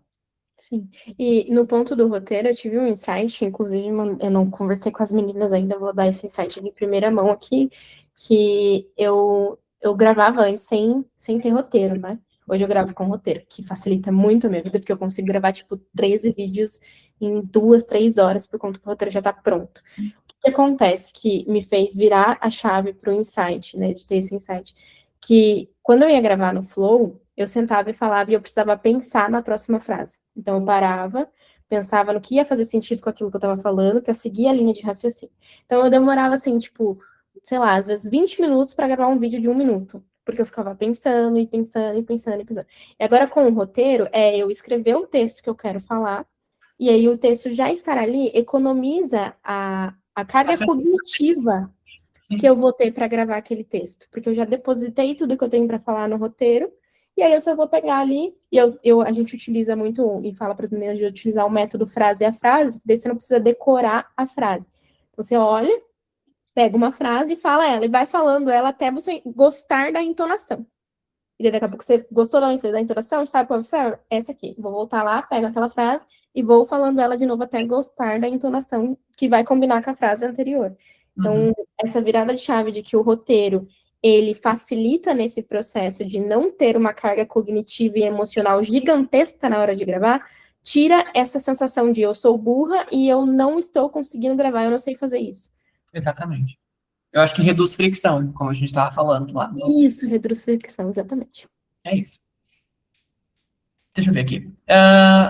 Sim. E no ponto do roteiro, eu tive um insight, inclusive, eu não conversei com as meninas ainda, vou dar esse insight de primeira mão aqui, que eu gravava antes sem ter roteiro, né? Hoje eu gravo com roteiro, que facilita muito a minha vida, porque eu consigo gravar, tipo, 13 vídeos em 2, 3 horas, por conta que o roteiro já tá pronto. O que acontece que me fez virar a chave pro insight, né, de ter esse insight, que quando eu ia gravar no Flow, eu sentava e falava e eu precisava pensar na próxima frase. Então eu parava, pensava no que ia fazer sentido com aquilo que eu estava falando, para seguir a linha de raciocínio. Então eu demorava assim, tipo, sei lá, às vezes 20 minutos para gravar um vídeo de 1 minuto, porque eu ficava pensando e pensando e pensando e pensando. E agora com o roteiro, eu escrever o texto que eu quero falar, e aí o texto já estar ali economiza a carga cognitiva que eu vou ter para gravar aquele texto, porque eu já depositei tudo que eu tenho para falar no roteiro, e aí eu só vou pegar ali, e a gente utiliza muito, e fala para as meninas de utilizar o método frase a frase, que daí você não precisa decorar a frase. Então, você olha, pega uma frase e fala ela, e vai falando ela até você gostar da entonação. e daí daqui a pouco você gostou da entonação, sabe qual é essa aqui. Vou voltar lá, pego aquela frase e vou falando ela de novo até gostar da entonação que vai combinar com a frase anterior. Então, essa virada de chave de que o roteiro, ele facilita nesse processo de não ter uma carga cognitiva e emocional gigantesca na hora de gravar, tira essa sensação de eu sou burra e eu não estou conseguindo gravar, eu não sei fazer isso. Exatamente. Eu acho que reduz fricção, como a gente estava falando lá. Isso, reduz fricção, exatamente. É isso. Deixa eu ver aqui.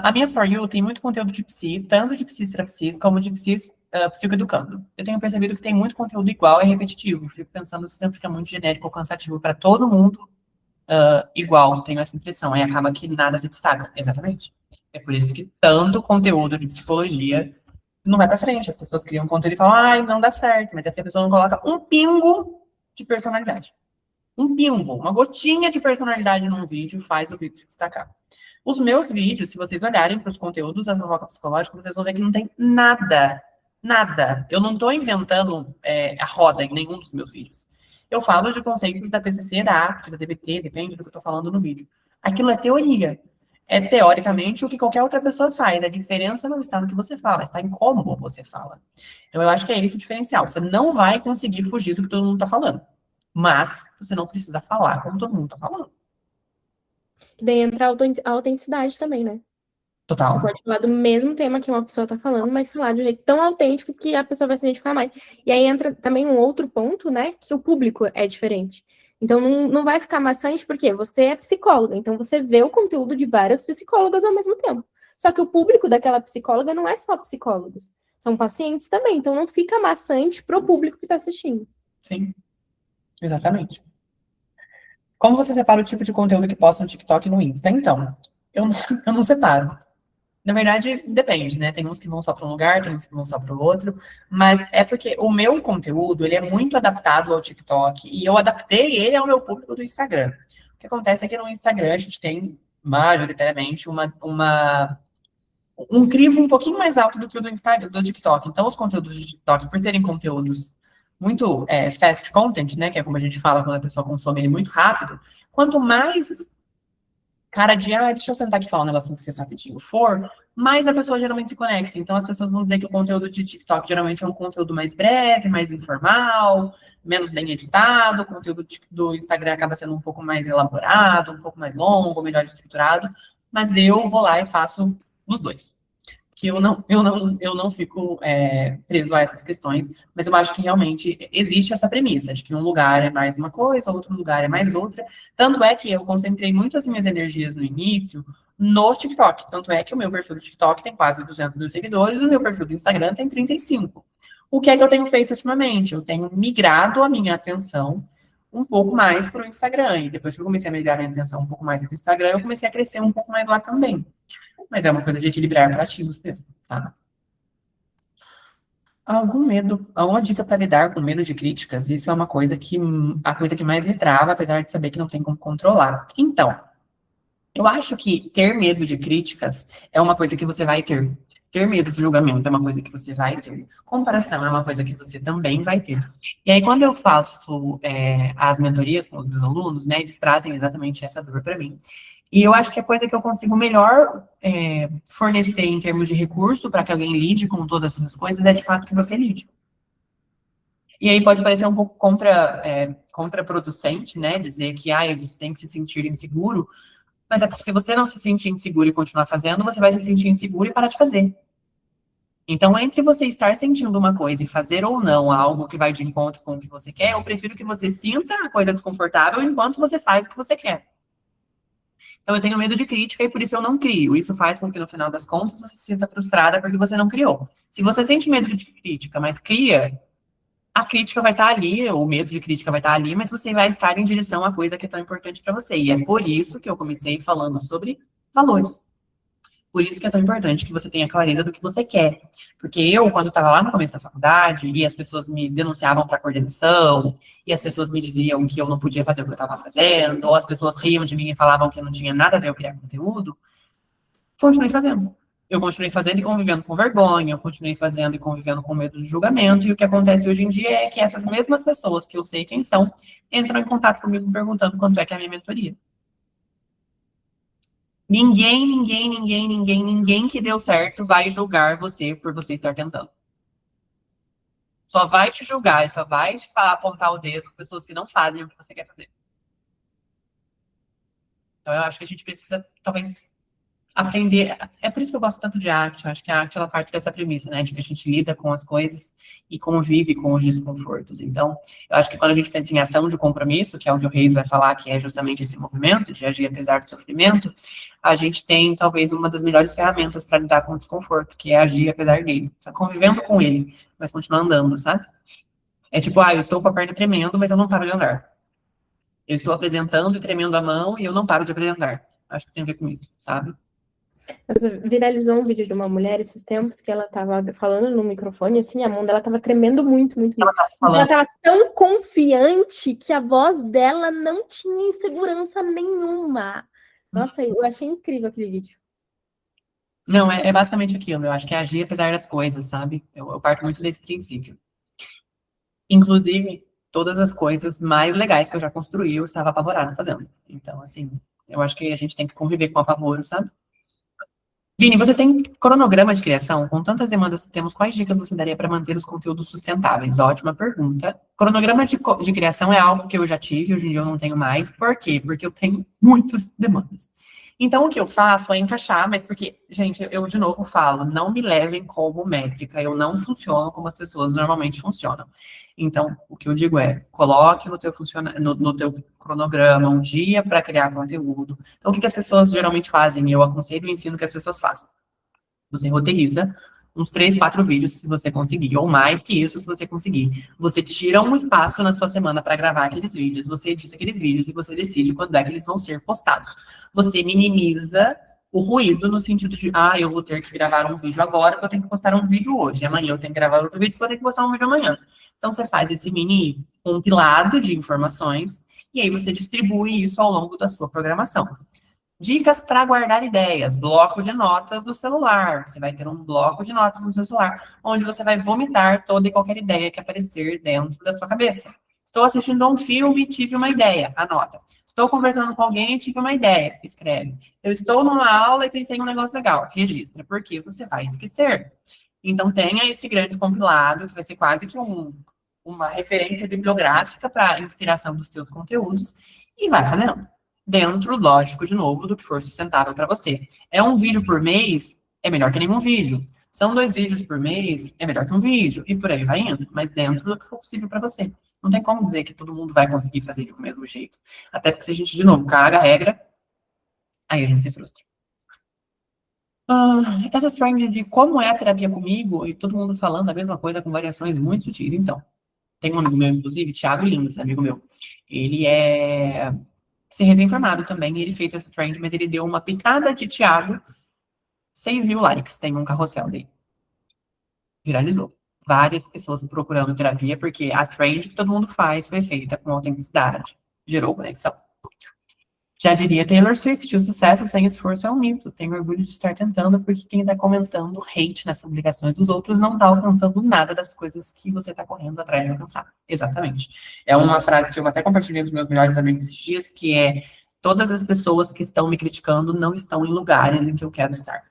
A minha For You tem muito conteúdo de psi, tanto de psis para psis, como de psis psicoeducando. Eu tenho percebido que tem muito conteúdo igual e repetitivo. Fico pensando se não fica muito genérico ou cansativo para todo mundo igual, tenho essa impressão. Aí acaba que nada se destaca. Exatamente. É por isso que tanto conteúdo de psicologia não vai para frente. As pessoas criam conteúdo e falam, ai, não dá certo. Mas é porque a pessoa não coloca um pingo de personalidade. Um pingo, uma gotinha de personalidade num vídeo faz o vídeo se destacar. Os meus vídeos, se vocês olharem para os conteúdos da fofoca psicológica, vocês vão ver que não tem nada. Eu não estou inventando a roda em nenhum dos meus vídeos. Eu falo de conceitos da TCC, da ACT, da DBT, depende do que eu estou falando no vídeo. Aquilo é teoria. É teoricamente o que qualquer outra pessoa faz. A diferença não está no que você fala, está em como você fala. Então eu acho que é esse o diferencial. Você não vai conseguir fugir do que todo mundo está falando. Mas você não precisa falar como todo mundo está falando. E daí entra a autenticidade também, né? Total. Você pode falar do mesmo tema que uma pessoa está falando, mas falar de um jeito tão autêntico que a pessoa vai se identificar mais. E aí entra também um outro ponto, né? Que o público é diferente. Então não vai ficar maçante, porque você é psicóloga, então você vê o conteúdo de várias psicólogas ao mesmo tempo. Só que o público daquela psicóloga não é só psicólogos, são pacientes também. Então não fica maçante para o público que está assistindo. Sim, exatamente. Como você separa o tipo de conteúdo que posta no TikTok e no Insta? Então, eu não separo. Na verdade, depende, né? Tem uns que vão só para um lugar, tem uns que vão só para o outro. Mas é porque o meu conteúdo, ele é muito adaptado ao TikTok. E eu adaptei ele ao meu público do Instagram. O que acontece é que no Instagram a gente tem, majoritariamente, um crivo um pouquinho mais alto do que o do Instagram, do TikTok. Então, os conteúdos do TikTok, por serem conteúdos muito fast content, né? Que é como a gente fala quando a pessoa consome ele muito rápido. Quanto mais cara de, deixa eu sentar aqui e falar um negocinho que você rapidinho for, mais a pessoa geralmente se conecta. Então, as pessoas vão dizer que o conteúdo de TikTok geralmente é um conteúdo mais breve, mais informal, menos bem editado. O conteúdo do Instagram acaba sendo um pouco mais elaborado, um pouco mais longo, melhor estruturado. Mas eu vou lá e faço os dois. Que eu não fico preso a essas questões, mas eu acho que realmente existe essa premissa de que um lugar é mais uma coisa, outro lugar é mais outra. Tanto é que eu concentrei muitas minhas energias no início no TikTok. Tanto é que o meu perfil do TikTok tem quase 200 mil seguidores e o meu perfil do Instagram tem 35. O que é que eu tenho feito ultimamente? Eu tenho migrado a minha atenção um pouco mais para o Instagram. E depois que eu comecei a migrar a minha atenção um pouco mais para o Instagram, eu comecei a crescer um pouco mais lá também. Mas é uma coisa de equilibrar pratinhos mesmo, tá? Alguma dica para lidar com medo de críticas? Isso é uma coisa a coisa que mais me trava, apesar de saber que não tem como controlar. Então, eu acho que ter medo de críticas é uma coisa que você vai ter. Ter medo de julgamento é uma coisa que você vai ter. Comparação é uma coisa que você também vai ter. E aí, quando eu faço as mentorias com os meus alunos, né, eles trazem exatamente essa dor para mim. E eu acho que a coisa que eu consigo melhor fornecer em termos de recurso para que alguém lide com todas essas coisas é, de fato, que você lide. E aí pode parecer um pouco contraproducente, né, dizer que você tem que se sentir inseguro, mas é porque se você não se sentir inseguro e continuar fazendo, você vai se sentir inseguro e parar de fazer. Então, entre você estar sentindo uma coisa e fazer ou não algo que vai de encontro com o que você quer, eu prefiro que você sinta a coisa desconfortável enquanto você faz o que você quer. Então, eu tenho medo de crítica e por isso eu não crio. Isso faz com que, no final das contas, você se sinta frustrada porque você não criou. Se você sente medo de crítica, mas cria, a crítica vai estar ali, o medo de crítica vai estar ali, mas você vai estar em direção à coisa que é tão importante para você. E é por isso que eu comecei falando sobre valores. Por isso que é tão importante que você tenha clareza do que você quer. Porque eu, quando estava lá no começo da faculdade, e as pessoas me denunciavam para coordenação, e as pessoas me diziam que eu não podia fazer o que eu estava fazendo, ou as pessoas riam de mim e falavam que eu não tinha nada a ver eu criar conteúdo, continuei fazendo. Eu continuei fazendo e convivendo com vergonha, eu continuei fazendo e convivendo com medo de julgamento, e o que acontece hoje em dia é que essas mesmas pessoas, que eu sei quem são, entram em contato comigo perguntando quanto é que é a minha mentoria. Ninguém que deu certo vai julgar você por você estar tentando. Só vai te julgar, só vai te apontar o dedo pessoas que não fazem o que você quer fazer. Então, eu acho que a gente precisa, talvez, aprender. É por isso que eu gosto tanto de arte. Eu acho que a arte ela parte dessa premissa, né? De que a gente lida com as coisas e convive com os desconfortos. Então, eu acho que quando a gente pensa em ação de compromisso, que é o que o Reis vai falar, que é justamente esse movimento de agir apesar do sofrimento, a gente tem talvez uma das melhores ferramentas para lidar com o desconforto, que é agir apesar dele. Só convivendo com ele, mas continuar andando, sabe? É tipo, eu estou com a perna tremendo, mas eu não paro de andar. Eu estou apresentando e tremendo a mão e eu não paro de apresentar. Acho que tem a ver com isso, sabe? Mas viralizou um vídeo de uma mulher esses tempos que ela tava falando no microfone, assim, a mão dela tava tremendo muito, muito, muito. Ela tava tão confiante que a voz dela não tinha insegurança nenhuma. Nossa, eu achei incrível aquele vídeo. Não, é basicamente aquilo. Eu acho que é agir apesar das coisas, sabe? Eu parto muito desse princípio. Inclusive, todas as coisas mais legais que eu já construí, eu estava apavorado fazendo. Então, assim, eu acho que a gente tem que conviver com o apavoro, sabe? Vini, você tem cronograma de criação? Com tantas demandas que temos, quais dicas você daria para manter os conteúdos sustentáveis? Ótima pergunta. Cronograma de criação é algo que eu já tive, hoje em dia eu não tenho mais. Por quê? Porque eu tenho muitas demandas. Então, o que eu faço é encaixar, mas porque, gente, eu de novo falo, não me levem como métrica, eu não funciono como as pessoas normalmente funcionam. Então, o que eu digo é, coloque no teu, no teu cronograma um dia para criar conteúdo. Então, o que as pessoas geralmente fazem? Eu aconselho e ensino que as pessoas façam. Você roteiriza uns 3, 4 vídeos, se você conseguir, ou mais que isso, se você conseguir. Você tira um espaço na sua semana para gravar aqueles vídeos, você edita aqueles vídeos e você decide quando é que eles vão ser postados. Você minimiza o ruído no sentido de, eu vou ter que gravar um vídeo agora, porque eu tenho que postar um vídeo hoje. Amanhã eu tenho que gravar outro vídeo, porque eu tenho que postar um vídeo amanhã. Então, você faz esse mini compilado de informações e aí você distribui isso ao longo da sua programação. Dicas para guardar ideias, bloco de notas do celular. Você vai ter um bloco de notas no seu celular, onde você vai vomitar toda e qualquer ideia que aparecer dentro da sua cabeça. Estou assistindo a um filme e tive uma ideia, anota. Estou conversando com alguém e tive uma ideia, escreve. Eu estou numa aula e pensei em um negócio legal, registra, porque você vai esquecer. Então, tenha esse grande compilado, que vai ser quase que uma referência bibliográfica para a inspiração dos seus conteúdos, e vai fazendo. Dentro, lógico, de novo, do que for sustentável para você. É um vídeo por mês, é melhor que nenhum vídeo. São 2 vídeos por mês, é melhor que um vídeo. E por aí vai indo, mas dentro do que for possível para você. Não tem como dizer que todo mundo vai conseguir fazer de um mesmo jeito. Até porque se a gente, de novo, caga a regra, aí a gente se frustra. Essas trends de como é a terapia comigo, e todo mundo falando a mesma coisa com variações muito sutis. Então, tem um amigo meu, inclusive, Thiago Lins, amigo meu. Ele é ser recém-formado também, e ele fez essa trend, mas ele deu uma pitada de Thiago, 6.000 likes, tem um carrossel dele. Viralizou. Várias pessoas procurando terapia, porque a trend que todo mundo faz foi feita com autenticidade. Gerou conexão. Já diria Taylor Swift, o sucesso sem esforço é um mito. Tenho orgulho de estar tentando, porque quem está comentando hate nas publicações dos outros não está alcançando nada das coisas que você está correndo atrás de alcançar. Exatamente. É uma frase que eu até compartilhei com os meus melhores amigos esses dias, que é: todas as pessoas que estão me criticando não estão em lugares em que eu quero estar.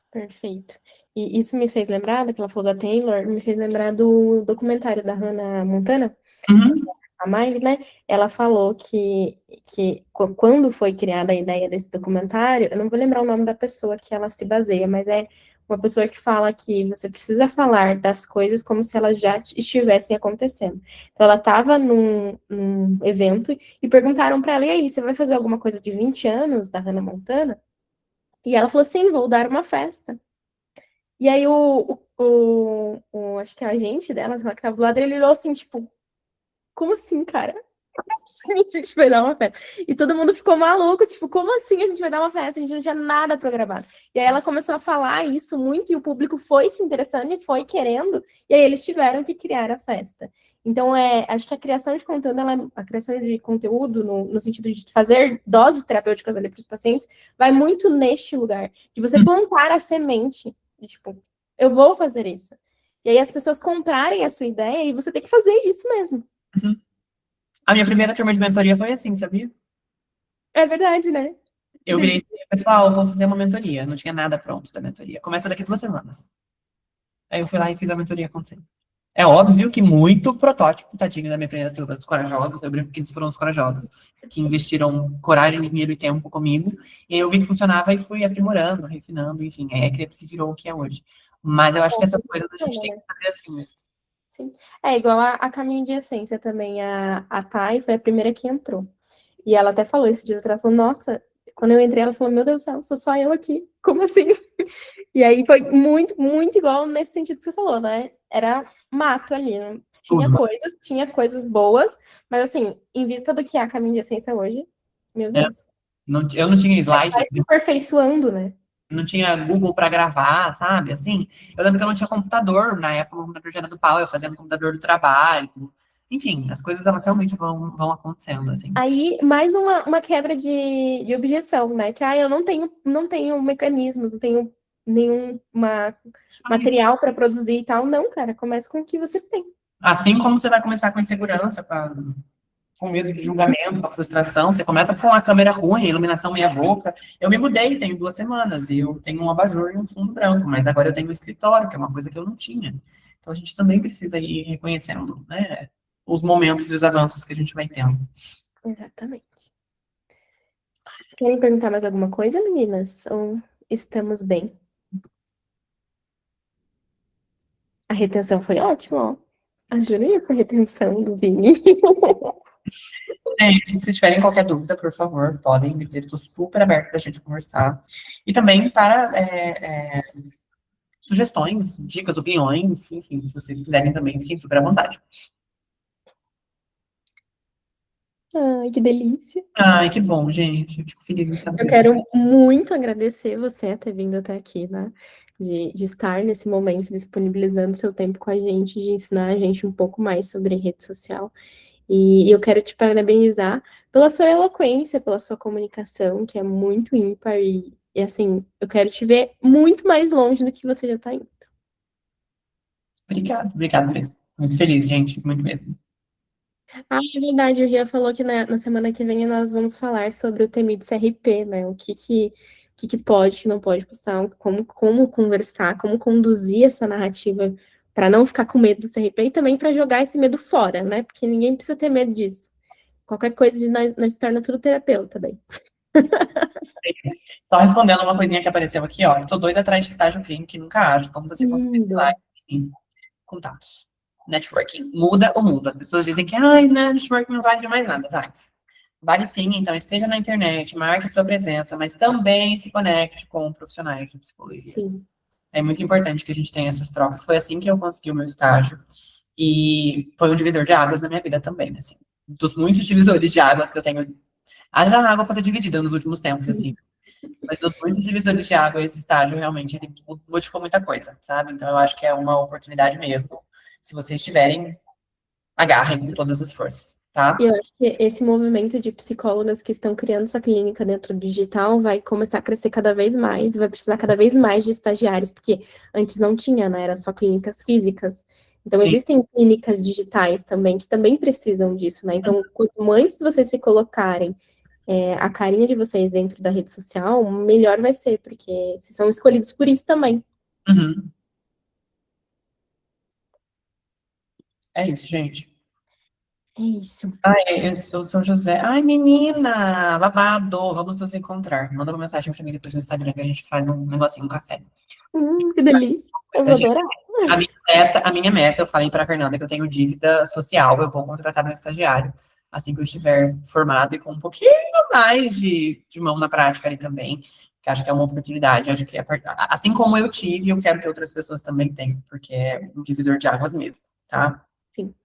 Perfeito. E isso me fez lembrar, que ela falou da Taylor, me fez lembrar do documentário da Hannah Montana, a Miley, né? Ela falou que quando foi criada a ideia desse documentário, eu não vou lembrar o nome da pessoa que ela se baseia, mas é uma pessoa que fala que você precisa falar das coisas como se elas já estivessem acontecendo. Então, ela estava num evento e perguntaram para ela: e aí, você vai fazer alguma coisa de 20 anos da Hannah Montana? E ela falou: sim, vou dar uma festa. E aí, acho que a agente dela, que estava do lado, ele olhou assim, tipo, como assim, cara? Como assim a gente vai dar uma festa? E todo mundo ficou maluco, tipo, como assim a gente vai dar uma festa? A gente não tinha nada programado. E aí ela começou a falar isso muito, e o público foi se interessando e foi querendo, e aí eles tiveram que criar a festa. Então, acho que a criação de conteúdo, a criação de conteúdo, no sentido de fazer doses terapêuticas ali para os pacientes, vai muito neste lugar, de você plantar a semente, de, tipo, eu vou fazer isso. E aí as pessoas comprarem a sua ideia e você tem que fazer isso mesmo. A minha primeira turma de mentoria foi assim, sabia? É verdade, né? Eu virei assim, pessoal, eu vou fazer uma mentoria. Não tinha nada pronto da mentoria. Começa daqui 2 semanas. Aí eu fui lá e fiz a mentoria acontecer. É óbvio que muito protótipo, tadinho da minha primeira turma, dos corajosos, eu brinco que eles foram os corajosos, que investiram coragem, dinheiro e tempo comigo, e aí eu vi que funcionava e fui aprimorando, refinando, enfim, aí a Crepes virou o que é hoje. Mas eu acho que essas coisas a gente Funciona, tem né? que fazer assim mesmo. Sim. É igual a Caminho de Essência também. A Thay foi a primeira que entrou. E ela até falou esse dia, ela falou, nossa, quando eu entrei, ela falou, meu Deus do céu, sou só eu aqui. Como assim? E aí foi muito, muito igual nesse sentido que você falou, né? Era mato ali. Tudo. Tinha coisas boas, mas assim, em vista do que é a Caminho de Essência hoje, meu Né? Deus. Eu não tinha slide, Vai se aperfeiçoando, né? não tinha Google para gravar, sabe? Assim, eu lembro que eu não tinha computador, na época o computador já era do pau, eu fazia no computador do trabalho. Enfim, as coisas elas realmente vão acontecendo, assim. Aí, mais uma quebra de objeção, né? Que eu não tenho mecanismos, não tenho nenhum Mas, material para produzir e tal. Não, cara, começa com o que você tem. assim como você vai começar com insegurança, com medo de julgamento, com a frustração, você começa com a câmera ruim, a iluminação meia boca. Eu me mudei, tenho 2 semanas, e eu tenho um abajur e um fundo branco, mas agora eu tenho um escritório, que é uma coisa que eu não tinha. Então a gente também precisa ir reconhecendo, né, os momentos e os avanços que a gente vai tendo. Exatamente. Querem perguntar mais alguma coisa, meninas? Ou estamos bem? A retenção foi ótima, ó. Adorei essa retenção do Vini. Gente, se tiverem qualquer dúvida, por favor, podem me dizer, estou super aberto para a gente conversar. E também para sugestões, dicas, opiniões, enfim, se vocês quiserem também, fiquem super à vontade. Ai, que delícia. Ai, que bom, gente. Eu fico feliz em Eu saber. quero muito agradecer você ter vindo até aqui, né? De estar nesse momento disponibilizando seu tempo com a gente, de ensinar a gente um pouco mais sobre rede social. E eu quero te parabenizar pela sua eloquência, pela sua comunicação, que é muito ímpar. E assim, eu quero te ver muito mais longe do que você já está indo. Obrigado, obrigado mesmo. Muito feliz, gente, muito mesmo. Ah, é verdade, o Ria falou que na semana que vem nós vamos falar sobre o Temido CRP, né? O que pode, o que não pode postar, como conversar, como conduzir essa narrativa para não ficar com medo do CRP e também para jogar esse medo fora, né? Porque ninguém precisa ter medo disso. Qualquer coisa de nós se torna tudo terapeuta daí. Só respondendo uma coisinha que apareceu aqui, ó. Tô doida atrás de estágio clínico que nunca acho. Como você conseguir lá Lindo. em contatos? Networking. Muda o mundo. As pessoas dizem que, ai, né, networking não vale de mais nada, tá? Vale sim, então esteja na internet, marque sua presença, mas também se conecte com profissionais de psicologia. Sim. É muito importante que a gente tenha essas trocas. Foi assim que eu consegui o meu estágio. E foi um divisor de águas na minha vida também, né? Assim, dos muitos divisores de águas que eu tenho. Haja água para ser dividida nos últimos tempos, assim. Mas dos muitos divisores de água, esse estágio realmente ele modificou muita coisa, sabe? Então eu acho que é uma oportunidade mesmo. Se vocês tiverem, agarrem com todas as forças, E tá? eu acho que esse movimento de psicólogas que estão criando sua clínica dentro do digital vai começar a crescer cada vez mais, vai precisar cada vez mais de estagiários, porque antes não tinha, né? Era só clínicas físicas. Então, Sim. existem clínicas digitais também que também precisam disso, né? Então, quanto antes vocês se colocarem a carinha de vocês dentro da rede social, melhor vai ser, porque vocês são escolhidos por isso também. Uhum. É isso, gente. É isso. Ai, eu sou São José. Ai, menina, babado, vamos nos encontrar. Manda uma mensagem pra mim depois no Instagram que a gente faz um negocinho, um café. Que delícia. Eu vou Gente, adorar. a minha meta, eu falei pra Fernanda que eu tenho dívida social, eu vou contratar meu estagiário assim que eu estiver formado e com um pouquinho mais de mão na prática ali também, que acho que é uma oportunidade, acho que assim como eu tive, eu quero que outras pessoas também tenham, porque é um divisor de águas mesmo, tá? Sim.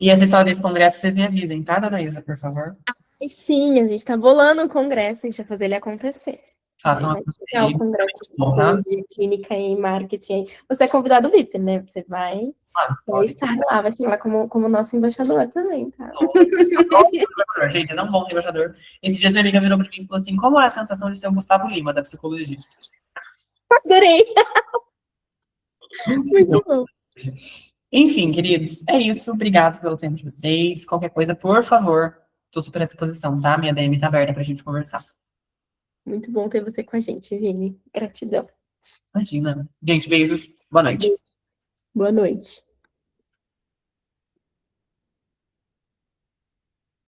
E essa história desse congresso, vocês me avisem, tá, dona Isa, por favor? E sim, a gente está bolando um congresso, a gente vai fazer ele acontecer. Aí Façam vai acontecer chegar o isso, congresso de bom, tá? psicologia clínica e marketing. Você é convidado VIP, né? Você Ah, vai pode. estar lá, vai estar lá como nosso embaixador também, tá? Gente, não bom ser embaixador. Esses dias minha amiga virou pra mim e falou assim: como é a sensação de ser o Gustavo Lima da psicologia? Adorei, muito bom. Enfim, queridos, é isso. Obrigado pelo tempo de vocês. Qualquer coisa, por favor, tô super à disposição, tá? Minha DM tá aberta pra gente conversar. Muito bom ter você com a gente, Vini. Gratidão. Imagina. Gente, beijos. Boa noite. Boa noite.